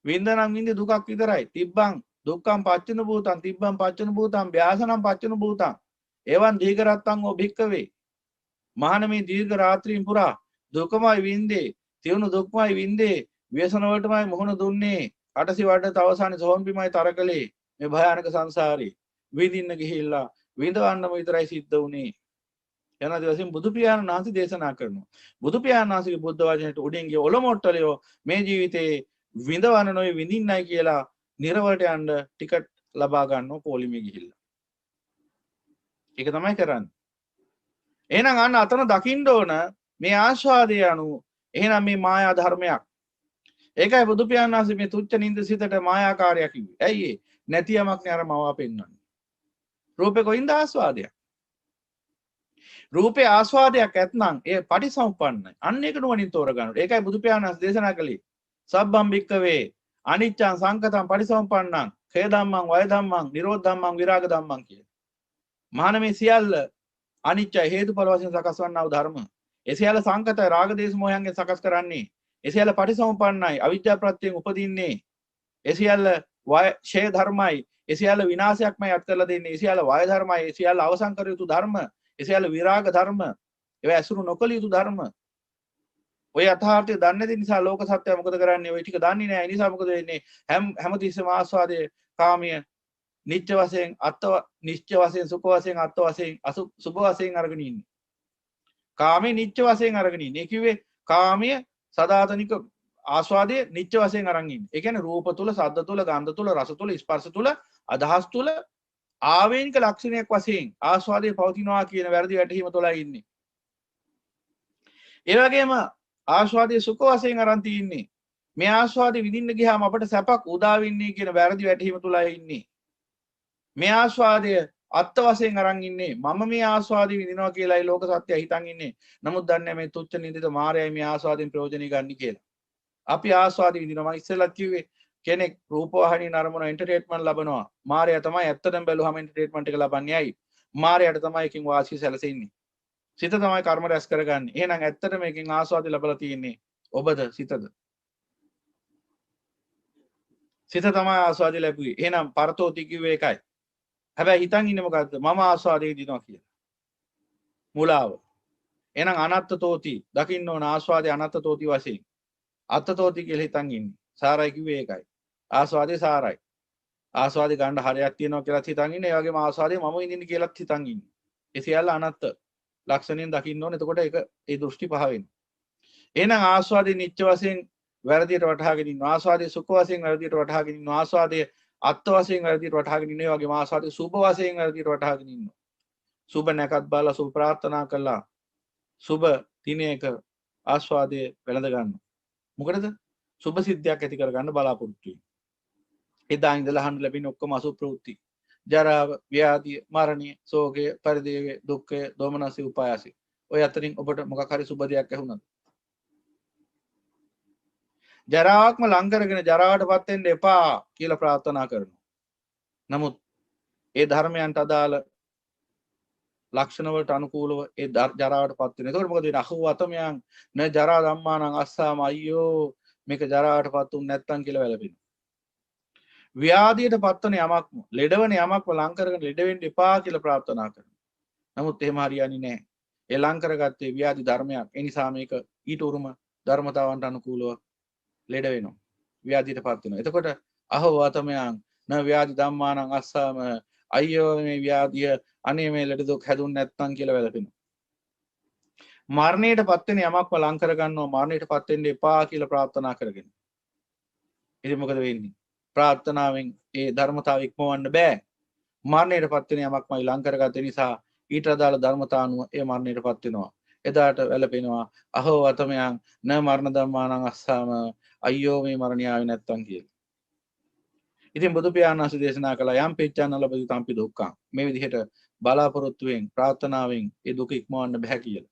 විඳනනම් විඳි දුකක් විතරයි. තිබ්බං දුක්ඛං පච්චන භූතං තිබ්බං පච්චන භූතං ව්‍යාසනම් පච්චන භූතං එවං දීඝරත්තං ඕ භික්කවේ. මහානමේ දීර්ඝ රාත්‍රීන් පුරා දුකමයි විඳේ. තියුණු දුක්මයි විඳේ. ව්‍යසන වලටමයි මුහුණ දුන්නේ. අටසි වඩට අවසානයේ සෝම්බිමයි තරකලේ. මේ භයානක සංසාරේ විඳින්න ගිහිල්ලා විඳවන්නම විතරයි සිද්ධ වුනේ. යන දවසින් බුදු පියාණන් වහන්සේ දේශනා කරනවා. බුදු පියාණන් වහන්සේගේ බුද්ධ වචනයට උඩින් ගිය ඔලොමොට්ටලියෝ මේ ජීවිතේ විඳවන්න නොවේ විඳින්නයි කියලා නිරවලට යන්න ටිකට් ලබා ගන්නවා පොලිමේ ගිහිල්ලා. ඒක තමයි කරන්නේ. එහෙනම් අන්න අතන දකින්න ඕන මේ ආස්වාදය අනුව එහෙනම් මේ මායා ධර්මයක්. ඒකයි බුදු පියාණන් වහන්සේ මේ තුච්ච නින්ද සිතට මායාකාරයක් කිව්වේ. ඇයි ඒ? නැති යමක් නේ අර මවා පෙන්වන්නේ. රූපේ කොයින්ද ආස්වාදයක්? රූපේ ආස්වාදයක් ඇත්නම් ඒ පටිසම්පන්නයි. අන්න ඒක නුවණින් තෝරගන්න. ඒකයි බුදු පියාණන් වහන්සේ දේශනා කළේ. සබ්බම් භික්කවේ අනිච්චං සංකතං පටිසම්පන්නං ඛය ධම්මං වය ධම්මං නිරෝධ ධම්මං විරාග ධම්මං කිය. මහානමේ සියල්ල අනිච්චයි හේතුඵල වශයෙන් සකස් වන්නා වූ ධර්ම. ඒ සියල්ල සංකතයි රාග දේශ මොහයන්ගෙන් සකස් කරන්නේ. ඒ සියල්ල පටිසම්පන්නයි අවිද්‍යා ප්‍රත්‍යයෙන් උපදින්නේ. ඒ සියල්ල ෂය ධර්මයි. ඒ සියල්ල විනාශයක්මයි අත් කරලා දෙන්නේ. ඒ සියල්ල වය ධර්මයි. ඒ සියල්ල අවසන් කර යුතු ධර්ම. ඒ සියල්ල විරාග ධර්ම. ඒවා ඇසුරු නොකළ යුතු ධර්ම. ඔය යථාර්ථය දන්නේ නැති නිසා ලෝක සත්‍යය මොකද කරන්නේ? ඔය ටික දන්නේ නැහැ. ඒ නිසා මොකද වෙන්නේ? හැමතිස්සෙම ආස්වාදයේ කාමයේ නිත්‍ය වශයෙන් නිත්‍ය වශයෙන් සුඛ වශයෙන් අත්ත වශයෙන් සුභ වශයෙන් අරගෙන ඉන්නේ. කාමයේ නිත්‍ය වශයෙන් අරගෙන ඉන්නේ. ඒ කිව්වේ කාමයේ සදාතනික ආස්වාදයේ නිත්‍ය වශයෙන් අරන් ඉන්නේ. ඒ කියන්නේ රූප තුල, ශබ්ද තුල, ගන්ධ තුල, රස තුල, ස්පර්ශ තුල, අදහස් තුල ආවේනික ලක්ෂණයක් වශයෙන් ආස්වාදයේ පවතිනවා කියන වැරදි වැටහීම තුලයි ඉන්නේ. ඒ වගේම ආස්වාදයේ සුඛ වශයෙන් අරන් තින්නේ. මේ ආස්වාදේ විඳින්න ගියාම අපට සැපක් උදා වෙන්නේ කියන වැරදි වැටහීම තුලයි ඉන්නේ. මේ ආස්වාදය අත්ත වශයෙන් අරන් ඉන්නේ. මම මේ ආස්වාදය විඳිනවා කියලායි ලෝක සත්‍යය හිතන් ඉන්නේ. නමුත් දන්නේ මේ තුච්ච නින්දිත මායයි මේ ආස්වාදයෙන් ප්‍රයෝජනෙ ගන්න කියලා. අපි ආස්වාදය විඳිනවා. මම ඉස්සෙල්ලත් කිව්වේ කෙනෙක් රූපවාහිනී නරඹන එන්ටර්ටේන්මන්ට් ලබනවා. මායя තමයි ඇත්තටම බැලුවම එන්ටර්ටේන්මන්ට් එක ලබන්නේ. ඇයි? මායයට තමයි එකකින් වාසිය සැලසෙන්නේ. සිත තමයි කර්ම රැස් කරගන්නේ. එහෙනම් ඇත්තටම එකකින් ආස්වාදය ලැබලා තියෙන්නේ ඔබද සිතද? සිත තමයි ආස්වාදය ලැබුවේ. එහෙනම් පරතෝති කිව්වේ ඒකයි. හැබැයි හිතන් ඉන්නේ මොකද්ද? මම ආස්වාදයේ දිනවා කියලා. මුලාව. එහෙනම් අනත්තතෝති දකින්න ඕන ආස්වාදයේ අනත්තතෝති වශයෙන්. අත්තතෝති කියලා හිතන් ඉන්නේ. සාරයි කිව්වේ ඒකයි. ආස්වාදයේ සාරයි. ආස්වාදේ ගන්න හරයක් තියෙනවා කියලාත් හිතන් ඉන්නේ. ඒ වගේම ආස්වාදයේ මම ඉඳින්න කියලාත් හිතන් ඉන්නේ. ඒ සියල්ල අනත්ත ලක්ෂණයෙන් දකින්න ඕනේ. එතකොට ඒක ඒ දෘෂ්ටි පහ වෙනවා. එහෙනම් ආස්වාදයේ නිත්‍ය වශයෙන් වැරදියට වටහාගෙන ඉන්නවා. ආස්වාදයේ සුඛ වශයෙන් වැරදියට වටහාගෙන ඉන්නවා. ආස්වාදයේ අත්ත වශයෙන් වැරදියට වටහාගෙන ඉන්නවා. ඒ වගේම ආස්වාදයේ සුභ වශයෙන් වැරදියට වටහාගෙන ඉන්නවා. සුභ නැකත් බලලා සුභ ප්‍රාර්ථනා කළා. සුභ දිනයක ආස්වාදයේ වැළඳ ගන්නවා. මොකටද? සුභ සිද්ධියක් ඇති කරගන්න බලාපොරොත්තු වෙන්නේ. එදා ඉඳලා අහන්න ලැබෙන ඔක්කොම අසුභ ප්‍රවෘත්ති. ජරාව, ව්‍යාධිය, මරණය, ශෝකය, පරිදේවය, දුක්ඛය, දෝමනසය, උපායාසය. ඔය අතරින් ඔබට මොකක් හරි සුබ දෙයක් ඇහුණාද? ජරාවක්ම ලං කරගෙන ජරාවටපත් වෙන්න එපා කියලා ප්‍රාර්ථනා කරනවා. නමුත් ඒ ධර්මයන්ට අදාළ ලක්ෂණ වලට අනුකූලව ඒ ජරාවටපත් වෙනවා. ඒකෝර මොකද වෙන්නේ? අහුවතමයන් න ජරා ධම්මානං අස්සාම අයියෝ මේක ජරාවටපත් උන් නැත්තම් කියලා වැළපෙනවා. ව්‍යාධියට පත්වන යමක්ම ලෙඩවන යමක්ම ලං කරගෙන ලෙඩ වෙන්න එපා කියලා ප්‍රාර්ථනා කරනවා. නමුත් එහෙම හරියන්නේ නැහැ. ඒ ලං කරගත්තේ ව්‍යාධි ධර්මයක්. ඒ නිසා මේක ඊට උරුම ධර්මතාවන්ට අනුකූලව ලෙඩ වෙනවා. ව්‍යාධියටපත් වෙනවා. එතකොට අහවතමයන් න ව්‍යාධි ධම්මානං අස්සාම අයියෝ මේ ව්‍යාධිය අනේ මේ ලෙඩ දුක් හැදුන්නේ නැත්නම් කියලා වැළපෙනවා. මරණයටපත් වෙන යමක්ම ලං කරගන්නවා. මරණයටපත් වෙන්න එපා කියලා ප්‍රාර්ථනා කරගෙන. ඉතින් මොකද වෙන්නේ? ප්‍රාර්ථනාවෙන් ඒ ධර්මතාව ඉක්මවන්න බෑ. මරණයටපත් වෙන යමක්මයි ලං කරගත්ත නිසා ඊට අදාළ ධර්මතානුව ඒ මරණයටපත් වෙනවා. එදාට වැළපෙනවා අහෝ අතමයන් න මරණ ධම්මානං අස්සාම අයියෝ මේ මරණය ආවේ නැත්තම් කියලා. ඉතින් බුදු පියාණන් වහන්සේ දේශනා කළා යම් පෙච්චාන ලැබෙති තම්පි දුක්ඛං. මේ විදිහට බලාපොරොත්තුවෙන් ප්‍රාර්ථනාවෙන් ඒ දුක ඉක්මවන්න බෑ කියලා.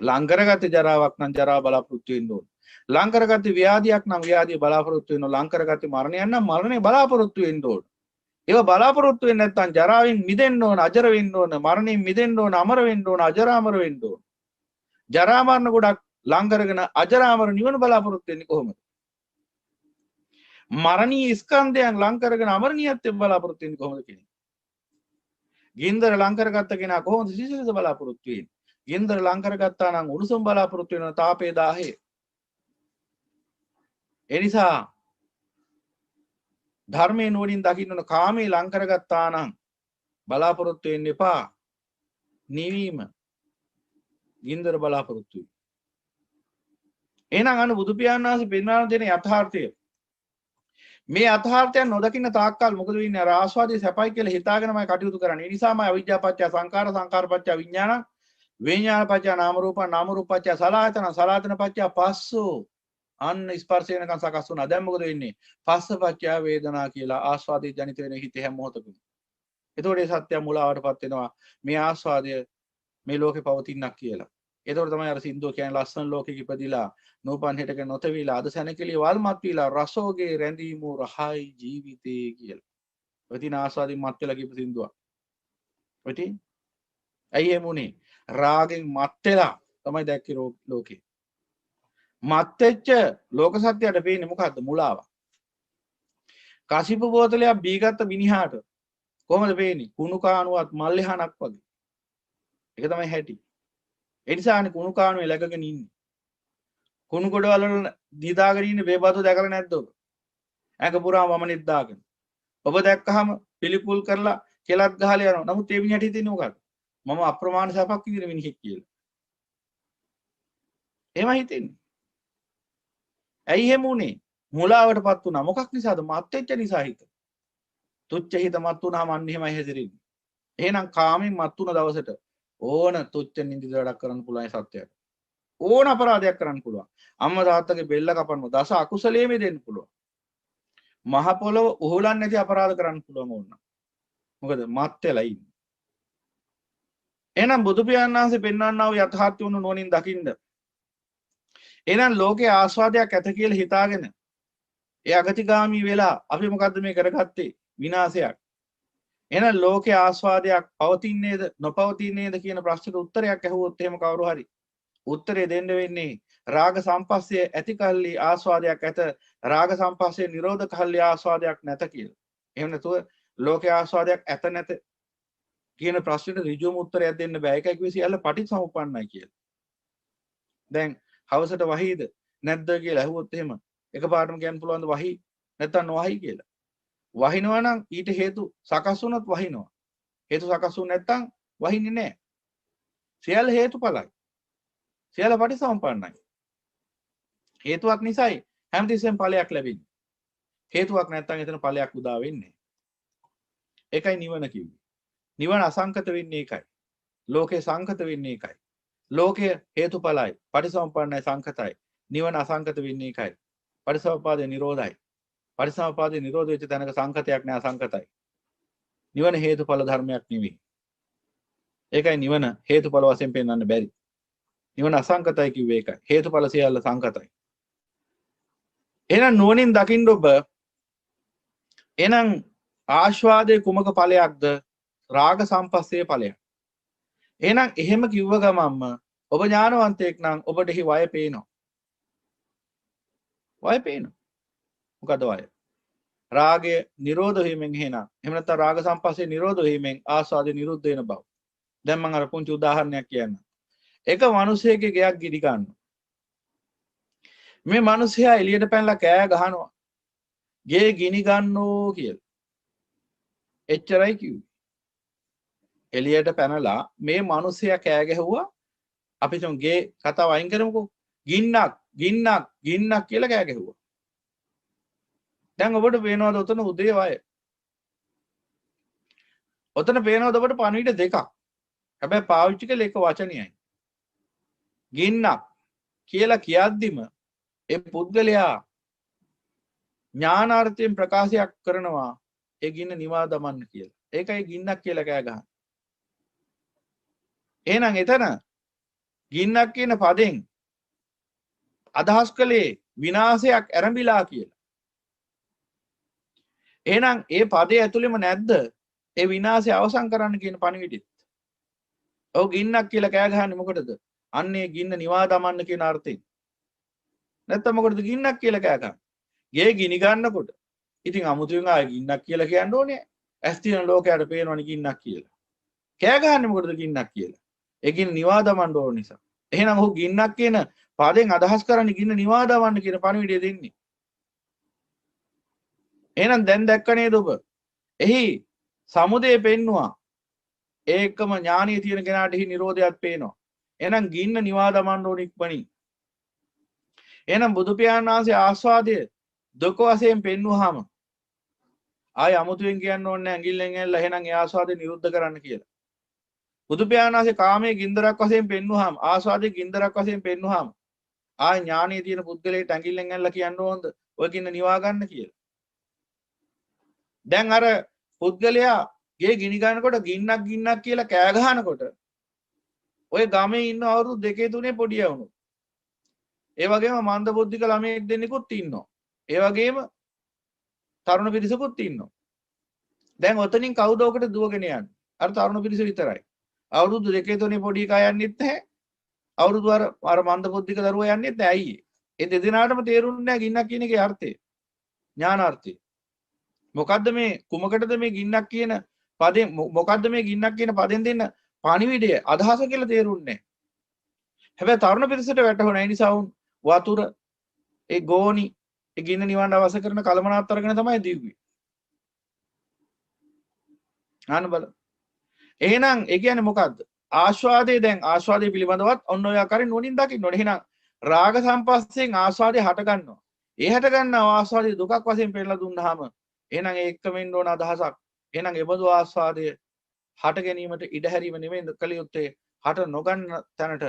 ලං කරගත්ත ජරාවක් නම් ජරාව බලාපොරොත්තු වෙන්න ඕන. ලං කරගත්ත ව්‍යාධියක් නම් ව්‍යාධිය බලාපොරොත්තු වෙන්න ඕන. ලං කරගත්ත මරණයක් නම් මරණය බලාපොරොත්තු වෙන්න ඕන. ඒව බලාපොරොත්තු වෙන්නේ නැත්නම් ජරාවෙන් මිදෙන්න ඕන, අජර වෙන්න ඕන, මරණයෙන් මිදෙන්න ඕන, අමර වෙන්න ඕන, අජරාමර වෙන්න ඕන. ජරා මරණ ගොඩක් ලං කරගෙන අජරාමර නිවන බලාපොරොත්තු වෙන්නේ කොහොමද? මරණීය ස්කන්ධයන් ලං කරගෙන අමරණීයත්වයෙන් බලාපොරොත්තු වෙන්නේ කොහොමද කියන්නේ? ගින්දර ලං කරගත්ත කෙනා කොහොමද සිසිලස බලාපොරොත්තු වෙන්නේ? ගින්දර ලං කරගත්තා නම් උණුසුම් බලාපොරොත්තු වෙනවා තාපේ දාහේ. ඒ නිසා ධර්මයේ නුවණින් දකින්න ඕන කාමයේ ලං කරගත්තා නම් බලාපොරොත්තු වෙන්න එපා. නිවීම ගින්දර බලාපොරොත්තු වෙයි. එහෙනම් අනු බුදු පියාණන් වහන්සේ පෙන්වන දෙන යථාර්ථය මේ යථාර්ථයන් නොදකින්න තාක්කල් මොකද වෙන්නේ? අර ආස්වාදයේ සැපයි කියලා හිතාගෙනමයි කටයුතු කරන්නේ. ඒ නිසාමයි අවිජ්ජා පත්‍ය සංඛාර, සංඛාර පත්‍ය විඥාන, විඥාන පත්‍ය නාම රූප, නාම රූප පත්‍ය සලආයතන, සලආයතන පත්‍ය පස්සෝ. අන්න ස්පර්ශ වෙනකන් සකස් වුණා. දැන් මොකද වෙන්නේ? පස්ස පත්‍ය වේදනා කියලා ආස්වාදයේ ජනිත වෙන හිතේ හැම මොහොතකම. එතකොට ඒ සත්‍ය මුලාවටපත් වෙනවා. මේ ආස්වාදය මේ ලෝකේ පවතිනක් කියලා. එතකොට තමයි අර සින්දුව කියන්නේ ලස්සන ලෝකෙක ඉපදිලා නූපන් හෙටක නොතවිලා අද සැනකෙලිය වල්මත් වීලා රසෝගේ රැඳීමු රහයි ජීවිතේ කියලා. ඔය තින ආස්වාදින් මත් වෙලා කියපු සින්දුවක්. ඔය තින් ඇයි එමුනේ? රාගෙන් මත් වෙලා තමයි දැක්කේ ලෝකේ. මත් වෙච්ච ලෝක සත්‍යයට පේන්නේ මොකද්ද? මුලාවක්. කසිප බෝතලයක් බීගත්ත මිනිහාට කොහොමද පේන්නේ? කුණු කාණුවත් මල්ලෙහානක් වගේ. ඒක තමයි හැටි. ඒ නිසානේ කුණු කාණුවේ läගගෙන ඉන්නේ. කුණු ගොඩවල දීදාගෙන ඉන්නේ බේබතු දැකලා නැද්ද ඔබ? ඇඟ පුරාම වමනෙත් දාගෙන. ඔබ දැක්කහම පිළිකුල් කරලා කෙලක් ගහලා යනවා. නමුත් ඒ මිනිහට හිතෙන්නේ මොකක්ද? මම අප්‍රමාණ සපක් විදින මිනිහෙක් කියලා. එහෙම හිතෙන්නේ. ඇයි එහෙම උනේ? මුලාවටපත් වුණා. මොකක් නිසාද? මත් වෙච්ච නිසා හිත. තුච්ච හිත මත් වුණාම අන්න එහෙමයි හැදෙන්නේ. එහෙනම් කාමෙන් මත් වුණ දවසට ඕන තුච්ච නිඳි වැඩක් කරන්න පුළුවන් සත්‍යයට. ඕන අපරාධයක් කරන්න පුළුවන්. අම්මා තාත්තගේ බෙල්ල කපන්න දස අකුසලයේ මෙදෙන්න පුළුවන්. මහ පොළව උහුලන්නේ නැති අපරාධ කරන්න පුළුවන් ඕන. මොකද මත් වෙලා ඉන්නේ. එහෙනම් බුදු පියාණන් වහන්සේ පෙන්වන්නා වූ යථාර්ථය උණු නුවණින් දකින්න. එහෙනම් ලෝකේ ආස්වාදයක් ඇත කියලා හිතාගෙන ඒ අගතිගාමී වෙලා අපි මොකද්ද මේ කරගත්තේ? විනාශයක්. එහෙනම් ලෝකේ ආස්වාදයක් පවතින්නේද නොපවතින්නේද කියන ප්‍රශ්නට උත්තරයක් ඇහුවොත් එහෙම කවුරු හරි උත්තරේ දෙන්න වෙන්නේ රාග සම්පස්සේ ඇති කල්ලි ආස්වාදයක් ඇත, රාග සම්පස්සේ නිරෝධ කල්ලි ආස්වාදයක් නැත කියලා. එහෙම නැතුව ලෝකේ ආස්වාදයක් ඇත නැත කියන ප්‍රශ්නෙට ඍජුවම උත්තරයක් දෙන්න බෑ. ඒකයි කිව්වේ සියල්ල පටිච්චසමුප්පන්නයි කියලා. දැන් හවසට වහීද නැද්ද කියලා ඇහුවොත් එහෙම එකපාරටම කියන්න පුළුවන්ද වහී නැත්නම් නොවහී කියලා? වහිනවා නම් ඊට හේතු සකස් වුණොත් වහිනවා. හේතු සකස් වුනේ නැත්නම් වහින්නේ නැහැ. සියල්ල හේතුඵලයි. සියල්ල පටිසම්පන්නයි. හේතුවක් නිසායි හැමතිස්සෙම ඵලයක් ලැබෙන්නේ. හේතුවක් නැත්නම් එතන ඵලයක් උදා වෙන්නේ. ඒකයි නිවන කිව්වේ. නිවන අසංකත වෙන්නේ ඒකයි. ලෝකේ සංකත වෙන්නේ ඒකයි. ලෝකය හේතුඵලයි. පටිසම්පන්නයි සංකතයි. නිවන අසංකත වෙන්නේ ඒකයි. පටිසම්පාදේ නිරෝධයි. පරිසම්පාදේ නිරෝධ වෙච්ච තැනක සංකතයක් නෑ, අසංකතයි. නිවන හේතුඵල ධර්මයක් නෙවෙයි. ඒකයි නිවන හේතුඵල වශයෙන් පෙන්වන්න බැරි. නිවන අසංකතයි කිව්වේ ඒකයි. හේතුඵල සියල්ල සංකතයි. එහෙනම් නුවණින් දකින්න ඔබ එහෙනම් ආස්වාදයේ කුමක ඵලයක්ද? රාග සම්පස්සේ ඵලයක්. එහෙනම් එහෙම කිව්ව ගමන්ම ඔබ ඥානවන්තයෙක් නම් ඔබට හි වය පේනවා. වය පේනවා. මොකද වය? රාගය නිරෝධ වීමෙන් එහෙනම් එහෙම නැත්නම් රාග සම්පස්සේ නිරෝධ වීමෙන් ආස්වාදේ නිරුද්ධ වෙන බව. දැන් මම අර පුංචි උදාහරණයක් කියන්නම්. එක මිනිසෙක්ගේ ගෙයක් ගිනි ගන්නවා. මේ මිනිසයා එළියට පැනලා කෑ ගහනවා. ගේ ගිනි ගන්නෝ කියලා. එච්චරයි කිව්වේ. එළියට පැනලා මේ මිනිසයා කෑ ගැහුවා. අපි තුන් ගේ කතාව අයින් කරමුකෝ. ගින්නක් ගින්නක් ගින්නක් කියලා කෑ ගැහුවා. දැන් ඔබට පේනවද උතන උදේ වය? උතන පේනවද ඔබට පණිවිඩ දෙකක්? හැබැයි පාවිච්චි කළ එක වචනයයි. ගින්නක් කියලා කියද්දිම ඒ පුද්ගලයා ඥානාර්ථයෙන් ප්‍රකාශයක් කරනවා ඒ ගින්න නිවා දමන්න කියලා. ඒකයි ගින්නක් කියලා කෑ ගහන්නේ. එහෙනම් එතන ගින්නක් කියන පදෙන් අදහස් කළේ විනාශයක් ඇරඹිලා කියලා. එහෙනම් ඒ පදේ ඇතුළෙම නැද්ද ඒ විනාශය අවසන් කරන්න කියන පණිවිඩෙත්? ඔව් ගින්නක් කියලා කෑ ගහන්නේ මොකටද? අන්නේ ගින්න නිවා දමන්න කියන අර්ථයෙන්. නැත්නම් මොකටද ගින්නක් කියලා කෑ ගහන්නේ? ගේ ගිනි ගන්නකොට. ඉතින් අමුතුවෙන් ආයේ ගින්නක් කියලා කියන්න ඕනේ. ඇස් තියෙන ලෝකයට පේනවනේ ගින්නක් කියලා. කෑ ගහන්නේ මොකටද ගින්නක් කියලා? ඒ ගින්න නිවා දමන්න ඕන නිසා. එහෙනම් ඔහු ගින්නක් කියන පදෙන් අදහස් කරන්නේ ගින්න නිවා දමන්න කියන පණිවිඩය දෙන්නේ. එහෙනම් දැන් දැක්ක නේද ඔබ? එහි සමුදය පෙන්නවා. ඒකම ඥානිය තියෙන කෙනාට එහි නිරෝධයත් පේනවා. එහෙනම් ගින්න නිවා දමන්න ඕන ඉක්මනින්. එහෙනම් බුදු පියාණන් වහන්සේ ආස්වාදය දුක වශයෙන් පෙන්වුවාම ආය අමුතුවෙන් කියන්න ඕනේ නැහැ ඇඟිල්ලෙන් ඇල්ල එහෙනම් ඒ ආස්වාදය නිරුද්ධ කරන්න කියලා. බුදු පියාණන් වහන්සේ කාමයේ ගින්දරක් වශයෙන් පෙන්වුවාම ආස්වාදයේ ගින්දරක් වශයෙන් පෙන්වුවාම ආය ඥානිය තියෙන පුද්ගලයාට ඇඟිල්ලෙන් ඇල්ල කියන්න ඕනද ඔය ගින්න නිවා ගන්න කියලා. දැන් අර පුද්ගලයා ගේ ගිනි ගන්නකොට ගින්නක් ගින්නක් කියලා කෑ ගහනකොට ඔය ගමේ ඉන්න අවුරුදු 2 3 පොඩි යවුණු. ඒ වගේම මන්ද බුද්ධික ළමයෙක් දෙන්නෙකුත් ඉන්නවා. ඒ වගේම තරුණ පිරිසකුත් ඉන්නවා. දැන් ඔතනින් කවුද ඔකට දුවගෙන යන්නේ? අර තරුණ පිරිස විතරයි. අවුරුදු 2 3 පොඩි එකා යන්නෙත් නැහැ. අවුරුදු අර මන්ද බුද්ධික දරුවා යන්නෙත් නැහැ. ඇයි ඒ දෙදෙනාටම තේරුන්නේ නැහැ ගින්නක් කියන එකේ අර්ථය. ඥානාර්ථය. මොකද්ද මේ කුමකටද මේ ගින්නක් කියන පදයෙන් මොකද්ද මේ ගින්නක් කියන පදයෙන් දෙන්න පණිවිඩය අදහස කියලා තේරුන්නේ නැහැ. හැබැයි තරුණ පිරිසට වැටහුණා. ඒ නිසා වුන් වතුර ඒ ගෝණි ඒ ගින්න නිවන්න අවශ්‍ය කරන කලමනාත්තරගෙන තමයි දීුවේ. ආන බල. එහෙනම් ඒ කියන්නේ මොකද්ද? ආස්වාදයේ දැන් ආස්වාදයේ පිළිබඳවත් ඔන්න ඔය ආකාරයෙන් නුවණින් දකින්න ඕනේ. එහෙනම් රාග සම්පස්යෙන් ආස්වාදය හට ගන්නවා. ඒ හට ගන්නා ආස්වාදයේ දුකක් වශයෙන් පෙන්නලා දුන්නාම එහෙනම් ඒ එක්කම ඉන්න ඕන අදහසක්. එහෙනම් ඒබඳු ආස්වාදය හට ගැනීමට ඉඩ හැරීම නෙමෙයි කළ යුත්තේ හට නොගන්න තැනට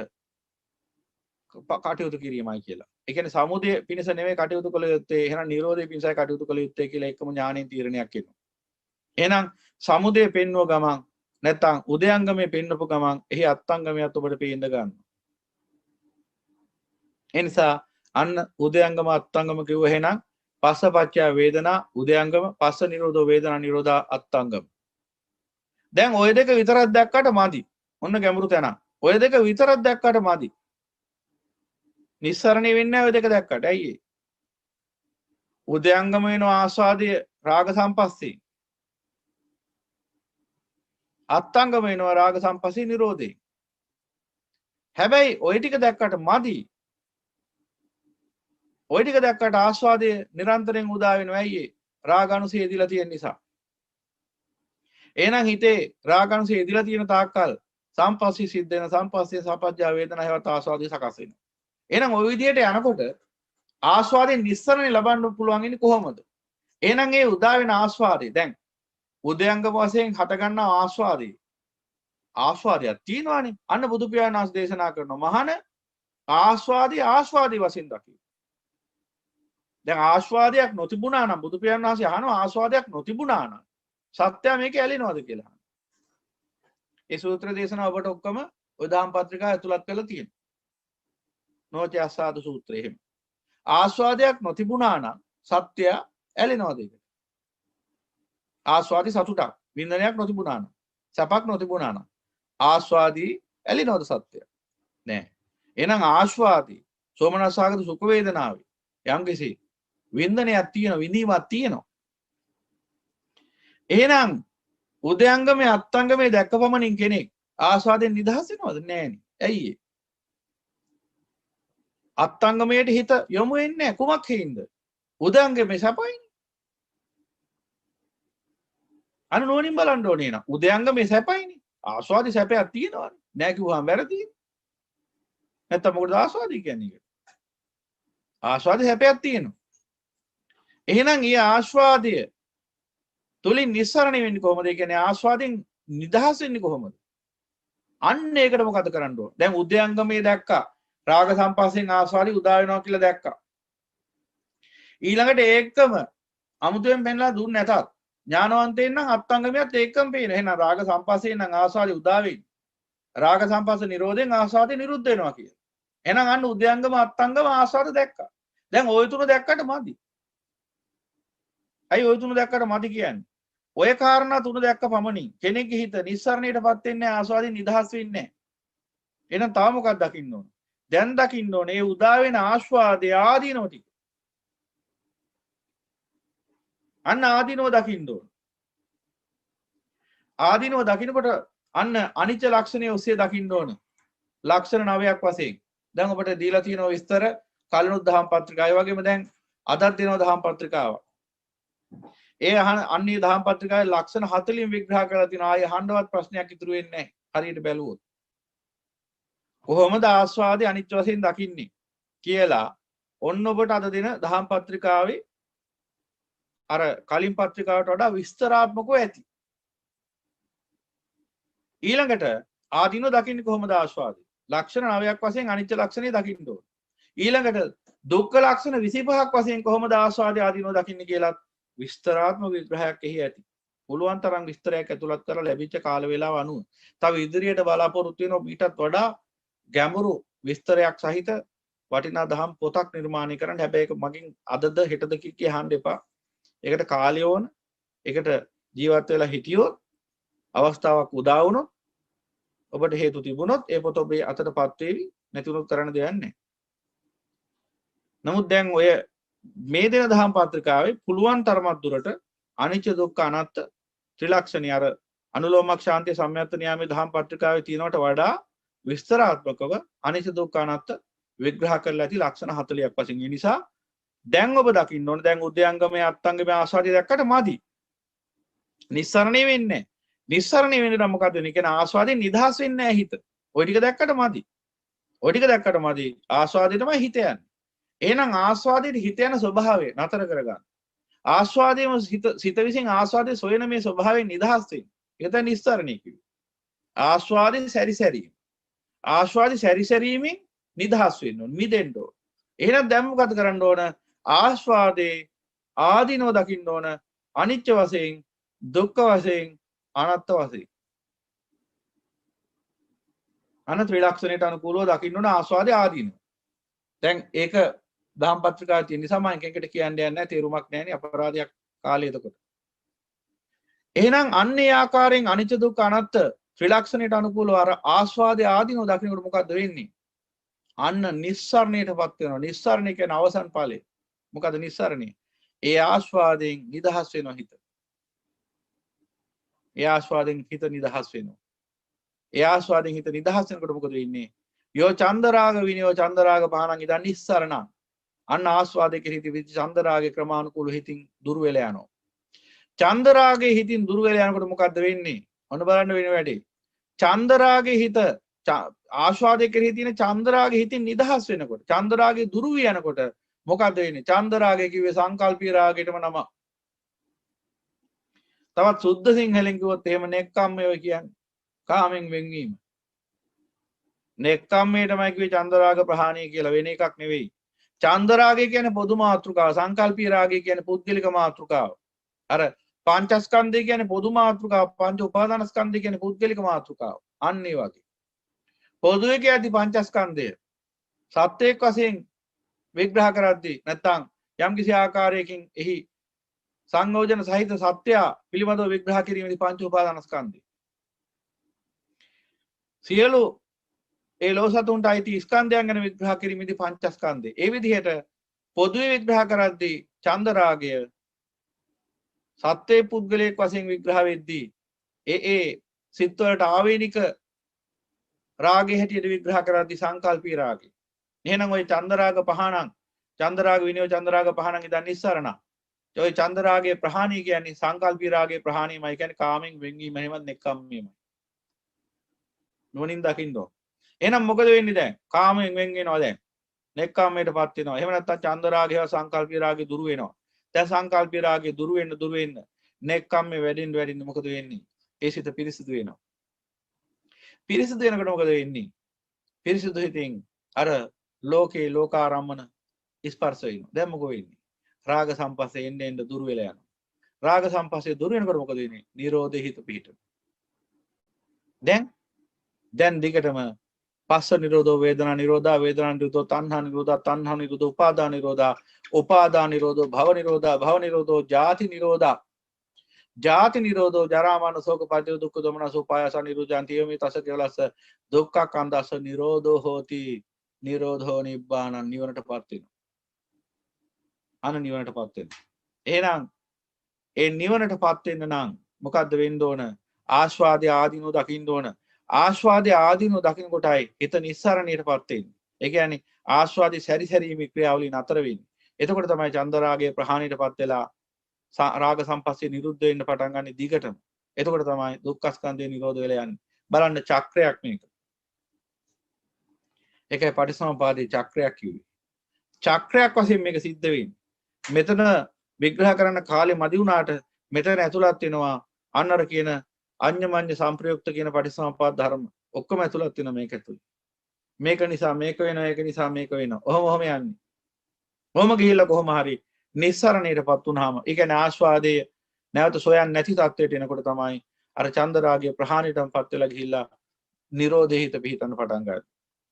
කටයුතු කිරීමයි කියලා. ඒ කියන්නේ සමුදය පිණිස නෙමෙයි කටයුතු කළ යුත්තේ. එහෙනම් නිරෝධය පිණිසයි කටයුතු කළ යුත්තේ කියලා එකම ඥාණයෙන් තීරණයක් එනවා. එහෙනම් සමුදය පෙන්වුව ගමන් නැත්තම් උදයංගමේ පෙන්වපු ගමන් එහි අත්ංගමයට ඔබට පේන්න ගන්නවා. ඒ නිසා අන්න උදයංගම අත්ංගම කිව්ව එහෙනම් පස්සපච්චය වේදනා උදයංගම පස්ස නිරෝධෝ වේදනා නිරෝධා අත්ංගම. දැන් ওই දෙක විතරක් දැක්කට මදි. ඔන්න ගැඹුරු තැනක්. ওই දෙක විතරක් දැක්කට මදි. නිස්සරණේ වෙන්නේ නැහැ ওই දෙක දැක්කට. ඇයි ඒ? උදයංගම වෙනවා ආස්වාදයේ රාග සම්පස්සේ. අත්ංගම වෙනවා රාග සම්පස්සේ නිරෝධේ. හැබැයි ওই ටික දැක්කට මදි. ওই ටික දැක්කට ආස්වාදයේ නිරන්තරයෙන් උදා වෙනවා. ඇයි ඒ? රාගානුසය එදිලා තියෙන නිසා. එහෙනම් හිතේ රාගානුසය එදිලා තියෙන තාක්කල් සම්පස්සේ සිද්ධ වෙන සම්පස්සේ සපජ්ජා වේදනා හේවත් ආස්වාදයේ සකස් වෙනවා. එහෙනම් ওই විදිහට යනකොට ආස්වාදයෙන් නිස්සරණය ලබන්න පුළුවන් ඉන්නේ කොහොමද? එහෙනම් ඒ උදා වෙන ආස්වාදේ දැන් උදයංගම වශයෙන් හට ගන්නා ආස්වාදයක් තියෙනවානේ. අන්න බුදු පියාණන් වහන්සේ දේශනා කරනවා මහාන ආස්වාදී වශයෙන් දකින්න. දැන් ආස්වාදයක් නොතිබුණා නම් බුදු පියාණන් වහන්සේ අහනවා ආස්වාදයක් නොතිබුණා නම් සත්‍යය මේක ඇලෙනවද කියලා. ඒ සූත්‍ර දේශනාව ඔබට ඔක්කොම ඔය දාම් පත්‍රිකාව ඇතුළත් කරලා තියෙනවා. නෝච අසාදු සූත්‍රය එහෙම. ආස්වාදයක් නොතිබුණා නම් සත්‍යය ඇලෙනවද ඒකට? ආස්වාදී සතුටක් වින්දනයක් නොතිබුණා නම් සැපක් නොතිබුණා නම් ආස්වාදී ඇලෙනවද සත්‍යය? නෑ. එහෙනම් ආස්වාදී සෝමනස්සාගත සුඛ වේදනාවේ යම්කිසි වින්දනයක් තියෙනවා විඳීමක් තියෙනවා. එහෙනම් උදයංගමේ අත්ංගමේ දැක්කපමණින් කෙනෙක් ආස්වාදයෙන් නිදහස් වෙනවද? නෑනේ. ඇයි ඒ? අත්ංගමයට හිත යොමු වෙන්නේ නැහැ. කුමක් හේින්ද? උදයංගමේ සැපයිනේ. අන්න නෝනින් බලන්න ඕනේ නා. උදයංගමේ සැපයිනේ. ආස්වාදී සැපයක් තියෙනවනේ. නෑ කිව්වහම වැරදි. නැත්තම් මොකටද ආස්වාදී කියන්නේ? ආස්වාදී සැපයක් තියෙනවා. එහෙනම් ඊ ආස්වාදය තුලින් නිස්සරණය වෙන්නේ කොහොමද? ඒ කියන්නේ ආස්වාදයෙන් නිදහස් වෙන්නේ කොහොමද? අන්න ඒකට මොකද කරන්න ඕන? දැන් උදයංගමේ දැක්කා. රාග සම්පස්යෙන් ආස්වාදී උදා වෙනවා කියලා දැක්කා. ඊළඟට ඒකම අමුතුවෙන් පෙන්ලා දුන්නේ නැතත් ඥානවන්තයන් නම් අත්ංගමයට ඒකම පේන. එහෙනම් රාග සම්පස්යෙන් නම් ආස්වාදී උදා වෙන්නේ. රාග සම්පස්ස නිරෝධයෙන් ආස්වාදී නිරුද්ධ වෙනවා කියලා. එහෙනම් අන්න උදයංගම අත්ංගම ආස්වාද දැක්කා. දැන් ওই තුන දැක්කට මදි. අයි ওই තුන දැක්කට මදි කියන්නේ. ඔය කාරණා තුන දැක්ක පමණින් කෙනෙක්ගේ හිත නිස්සරණයටපත් වෙන්නේ ආස්වාදී නිදහස් වෙන්නේ නැහැ. එහෙනම් තව මොකක්ද දකින්න ඕන? දැන් දකින්න ඕනේ මේ උදා වෙන ආස්වාදයේ ආදීනෝ ටික. අන්න ආදීනෝ දකින්න ඕන. ආදීනෝ දකින්නකොට අන්න අනිච්ච ලක්ෂණය ඔස්සේ දකින්න ඕන. ලක්ෂණ 9ක් වශයෙන්. දැන් ඔබට දීලා තියෙන විස්තර කලිනුත් දහම් පත්‍රිකාවයි වගේම දැන් අදත් දෙනවා දහම් පත්‍රිකාවක්. ඒ අන්නේ දහම් පත්‍රිකාවේ ලක්ෂණ 40න් විග්‍රහ කරලා තියෙනවා. ආයේ අහන්නවත් ප්‍රශ්නයක් ඉතුරු වෙන්නේ නැහැ. හරියට බැලුවොත්. කොහොමද ආස්වාදේ අනිත්‍ය වශයෙන් දකින්නේ කියලා ඔන්න ඔබට අද දින දහම් පත්‍රිකාවේ අර කලින් පත්‍රිකාවට වඩා විස්තරාත්මකව ඇති. ඊළඟට ආදීනෝ දකින්නේ කොහොමද ආස්වාදේ? ලක්ෂණ 9ක් වශයෙන් අනිත්‍ය ලක්ෂණේ දකින්න ඕන. ඊළඟට දුක්ඛ ලක්ෂණ 25ක් වශයෙන් කොහොමද ආස්වාදේ ආදීනෝ දකින්නේ කියලා විස්තරාත්මක විග්‍රහයක් එහි ඇති. පුළුවන් තරම් විස්තරයක් ඇතුළත් කරලා ලැබිච්ච කාල වේලාව අනුව තව ඉදිරියට බලාපොරොත්තු වෙන මීටත් වඩා ගැඹුරු විස්තරයක් සහිත වටිනා දහම් පොතක් නිර්මාණය කරන්න. හැබැයි ඒක මගෙන් අදද හෙටද කිය අහන්න එපා. ඒකට කාලය ඕන. ඒකට ජීවත් වෙලා හිටියොත් අවස්ථාවක් උදා වුණොත් ඔබට හේතු තිබුණොත් ඒ පොත ඔබේ අතටපත් වේවි. නැතිවොත් කරන්න දෙයක් නැහැ. නමුත් දැන් ඔය මේ දෙන දහම් පත්‍රිකාවේ පුළුවන් තරමක් දුරට අනිච්ච දුක්ඛ අනාත්ම ත්‍රිලක්ෂණي අර අනුලෝමක් ශාන්තිය සම්යත්ත න්යාමයේ දහම් පත්‍රිකාවේ තියෙනවට වඩා විස්තරාත්මකව අනිච්ච දුක්ඛ අනාත්ම විග්‍රහ කරලා ඇති ලක්ෂණ 40ක් වශයෙන්. ඒ නිසා දැන් ඔබ දකින්න ඕනේ දැන් උද්‍යංගමයේ අත්ංගමයේ ආස්වාදය දැක්කට මදි. නිස්සරණේ වෙන්නේ නැහැ. නිස්සරණේ වෙන්නේ නම් මොකද වෙන්නේ? කියන ආස්වාදයෙන් නිදහස් වෙන්නේ නැහැ හිත. ওই ටික දැක්කට මදි. ওই ටික දැක්කට මදි. ආස්වාදේ තමයි හිත යන්නේ. එහෙනම් ආස්වාදයේ හිත යන ස්වභාවය නතර කරගන්න. ආස්වාදයේම සිත විසින් ආස්වාදයේ සොයන මේ ස්වභාවයෙන් නිදහස් වෙන්න. ඒක තමයි නිස්සරණේ කිව්වේ. ආස්වාදයේ සැරිසැරීම. ආස්වාදයේ සැරිසැරීමෙන් නිදහස් වෙන්න ඕන. මිදෙන්න ඕන. එහෙනම් දැන් මොකද කරන්න ඕන? ආස්වාදේ ආදීනව දකින්න ඕන. අනිච්ච වශයෙන්, දුක්ඛ වශයෙන්, අනාත්ම වශයෙන්. අන ත්‍රිලක්ෂණයට අනුකූලව දකින්න ඕන ආස්වාදේ ආදීනව. දැන් ඒක දහම් පත්‍රිකාවේ තියෙන නිසා මම එකකට කියන්න යන්නේ නැහැ. තේරුමක් නැහැ නේ අපරාධයක් කාලේ එතකොට. එහෙනම් අන්නේ ආකාරයෙන් අනිච්ච දුක්ඛ අනාත්ම ත්‍රිලක්ෂණයට අනුකූලව අර ආස්වාදයේ ආදීනව දකින්නකොට මොකද්ද වෙන්නේ? අන්න නිස්සරණයටපත් වෙනවා. නිස්සරණය කියන්නේ අවසන් ඵලය. මොකද නිස්සරණය? ඒ ආස්වාදයෙන් නිදහස් වෙනවා හිත. ඒ ආස්වාදයෙන් හිත නිදහස් වෙනවා. ඒ ආස්වාදයෙන් හිත නිදහස් වෙනකොට මොකද වෙන්නේ? යෝ චන්දරාග විනයෝ චන්දරාග පහනං ඉදන් නිස්සරණං. අන්න ආස්වාදයේ කෙරෙහි විදි චන්දරාගේ ක්‍රමානුකූල හිතින් දුර වෙලා යනවා. චන්දරාගේ හිතින් දුර වෙලා යනකොට මොකද්ද වෙන්නේ? ඔන්න බලන්න වෙන වැඩේ. චන්දරාගේ හිත ආස්වාදයේ කෙරෙහි තියෙන චන්දරාගේ හිතින් නිදහස් වෙනකොට චන්දරාගේ දුරු වී යනකොට මොකද්ද වෙන්නේ? චන්දරාගේ කිව්වේ සංකල්පී රාගයටම නම. තවත් සුද්ධ සිංහලෙන් කිව්වොත් එහෙම නෙක්ඛම්මය කියන්නේ කාමෙන් වෙන්වීම. නෙක්ඛම්මයේ තමයි කිව්වේ චන්දරාග ප්‍රහාණය කියලා වෙන එකක් නෙවෙයි. චන්දරාගය කියන්නේ පොදු මාතෘකාව. සංකල්පී රාගය කියන්නේ පුද්ගලික මාතෘකාව. අර පංචස්කන්ධය කියන්නේ පොදු මාතෘකාව. පංච උපාදානස්කන්ධය කියන්නේ පුද්ගලික මාතෘකාව. අන්න ඒ වගේ. පොදුවේ කියති පංචස්කන්ධය සත්‍යයක් වශයෙන් විග්‍රහ කරද්දී නැත්නම් යම් කිසි ආකාරයකින් එහි සංයෝජන සහිත සත්‍ය පිළිබඳව විග්‍රහ කිරීමේදී පංච උපාදානස්කන්ධය. සියලු ඒ ලෝසතුන්ට අයිති ස්කන්ධයන් ගැන විග්‍රහ කිරීමේදී පංචස්කන්ධය. ඒ විදිහට පොදුවේ විග්‍රහ කරද්දී චන්දරාගය සත්‍ය පුද්ගලයෙක් වශයෙන් විග්‍රහ වෙද්දී ඒ සිත් වලට ආවේනික රාගයේ හැටියට විග්‍රහ කරද්දී සංකල්පී රාගය. එහෙනම් ওই චන්දරාග පහණං චන්දරාග විනය චන්දරාග පහණං ඉදන් නිස්සරණ. ඔය චන්දරාගයේ ප්‍රහාණී කියන්නේ සංකල්පී රාගයේ ප්‍රහාණීමයි කියන්නේ කාමෙන් වෙන්වීම එහෙමත් නෙක්ඛම්මයමයි. නුවණින් දකින්න ඕන. එහෙනම් මොකද වෙන්නේ දැන්? කාමයෙන් වෙන් වෙනවා දැන්. නෙක්ඛම්මයටපත් වෙනවා. එහෙම නැත්නම් චන්දරාගය සංකල්පී රාගය දුරු වෙනවා. දැන් සංකල්පී රාගය දුරු වෙන්න නෙක්ඛම්මේ වැඩිෙන්න මොකද වෙන්නේ? ඒ සිත පිරිසිදු වෙනවා. පිරිසිදු වෙනකොට මොකද වෙන්නේ? පිරිසිදු හිතින් අර ලෝකේ ලෝකාරම්මන ස්පර්ශ වෙනවා. දැන් මොකද වෙන්නේ? රාග සම්පස්සේ එන්න දුර වෙලා යනවා. රාග සම්පස්සේ දුර වෙනකොට මොකද වෙන්නේ? නිරෝධේ හිත පිහිටන. දැන් දිගටම පස්ස නිරෝධෝ වේදනා නිරෝධා වේදනා නිරෝධෝ තණ්හා නිරෝධා තණ්හා නිරෝධෝ උපාදාන නිරෝධා උපාදාන නිරෝධෝ භව නිරෝධා භව නිරෝධෝ ජාති නිරෝධා ජාති නිරෝධෝ ජරා මරණ ශෝක පරිදේ දුක්ඛ දෝමනස උපායාස නිරෝධාන්ති යමි තස කෙලස දුක්ඛ කන්දස නිරෝධෝ හෝති නිරෝධෝ නිබ්බාන නිවනටපත් වෙනවා. අන නිවනටපත් වෙනවා. එහෙනම් ඒ නිවනටපත් වෙන්න නම් මොකද්ද වෙන්න ඕන? ආස්වාදයේ ආදීනෝ දකින්න ඕන. ආස්වාදයේ ආදීනෝ දකින්න කොටයි හිත නිස්සරණයටපත් වෙන්නේ. ඒ කියන්නේ ආස්වාදයේ සැරිසැරීමේ ක්‍රියාවලිය නතර වෙන්නේ. එතකොට තමයි චන්දරාගයේ ප්‍රහාණයටපත් වෙලා රාග සම්පස්සේ නිරුද්ධ වෙන්න පටන් ගන්න දිගටම. එතකොට තමයි දුක්ඛ ස්කන්ධය නිරෝධ වෙලා යන්නේ. බලන්න චක්‍රයක් මේක. ඒකයි පටිසමුපාදයේ චක්‍රයක් කිව්වේ. චක්‍රයක් වශයෙන් මේක සිද්ධ වෙන්නේ. මෙතන විග්‍රහ කරන්න කාලෙ මදි වුණාට මෙතන ඇතුළත් වෙනවා අන්නර කියන අඤ්ඤමඤ්ඤ සංප්‍රයුක්ත කියන පටිසමුපාද ධර්ම ඔක්කොම ඇතුළත් වෙනවා මේක ඇතුළේ. මේක නිසා මේක වෙනවා ඒක නිසා මේක වෙනවා. ඔහොම යන්නේ. ඔහොම ගිහිල්ලා කොහොම හරි නිස්සරණයටපත් වුනහම ඒ කියන්නේ ආස්වාදයේ නැවත සොයන්නේ නැති තත්ත්වයට එනකොට තමයි අර චන්දරාගයේ ප්‍රහාණයටපත් වෙලා ගිහිල්ලා නිරෝධේ හිත පිහිටන්න පටන් ගන්නවා.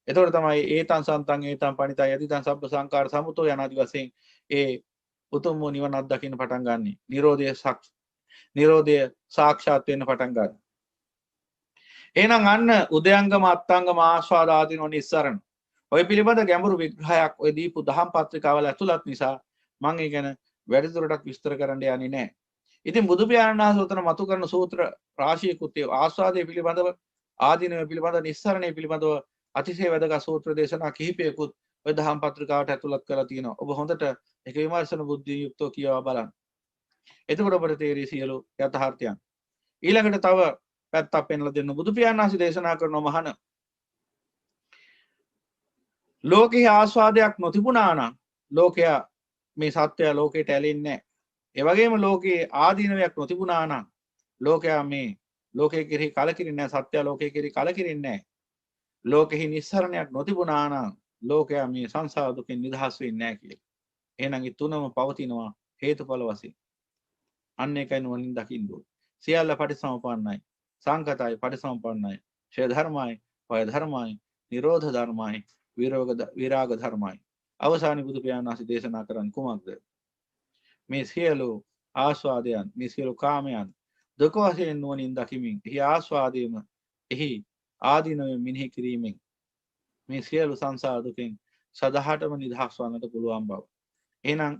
එතකොට තමයි ඒතං සන්තං ඒතං පණිතය යදිතං සබ්බ සංකාර සමුතෝ යන ආදි වශයෙන් ඒ උතුම් වූ නිවන අත්දකින්න පටන් ගන්නෙ. නිරෝධය සාක්ෂාත් වෙන්න පටන් ගන්නවා. එහෙනම් අන්න උදයංගම අත්ංගම ආස්වාද ආදීනෝ නිස්සරණ. ඔය පිළිබඳ ගැඹුරු විග්‍රහයක් ඔය දීපු දහම් පත්‍රිකාවල ඇතුළත් නිසා මම ඒ ගැන වැඩිදුරටත් විස්තර කරන්න යන්නේ නැහැ. ඉතින් බුදු පියාණන් වහන්සේ උතන මතු කරන සූත්‍ර රාශියකුත් තියෙනවා. ආස්වාදයේ පිළිබඳව, ආදීනව පිළිබඳව, නිස්සරණය පිළිබඳව අතිශය වැදගත් සූත්‍ර දේශනා කිහිපයකුත් ඔය දහම් පත්‍රිකාවට ඇතුළත් කරලා තියෙනවා. ඔබ හොඳට ඒක විමර්ශන බුද්ධිය යුක්තව කියවා බලන්න. එතකොට ඔබට තේරෙයි සියලු යථාර්ථයන්. ඊළඟට තව පැත්තක් පෙන්ලා දෙන්න බුදු පියාණන් වහන්සේ දේශනා කරන මහණ ලෝකයේ ආස්වාදයක් නොතිබුණා නම් ලෝකයා මේ සත්‍යය ලෝකයට ඇලෙන්නේ නැහැ. ඒ වගේම ලෝකයේ ආදීනවයක් නොතිබුණා නම් ලෝකයා මේ ලෝකයේ කෙරෙහි කලකිරින්නේ නැහැ. සත්‍යය ලෝකයේ කෙරෙහි කලකිරින්නේ නැහැ. ලෝකෙහි නිස්සරණයක් නොතිබුණා නම් ලෝකයා මේ සංසාර දුකෙන් නිදහස් වෙන්නේ නැහැ කියලා. එහෙනම් ඒ තුනම පවතිනවා හේතුඵල වශයෙන්. අන්න ඒකයි නුවණින් දකින්න ඕනේ. සියල්ල පටිසමුප්පන්නයි. සංකතයි පටිසමුප්පන්නයි. ඡය ධර්මයි, වය ධර්මයි, නිරෝධ ධර්මයි, විරාග ධර්මයි. අවසානයේ බුදු පියාණන් වහන්සේ දේශනා කරන්නේ කුමක්ද? මේ සියලු ආස්වාදයන්, මේ සියලු කාමයන් දුක වශයෙන් නුවණින් දකිමින්, එහි ආස්වාදයේම එහි ආදීනවෙන් මෙනෙහි කිරීමෙන් මේ සියලු සංසාර දුකෙන් සදාහටම නිදහස් වන්නට පුළුවන් බව. එහෙනම්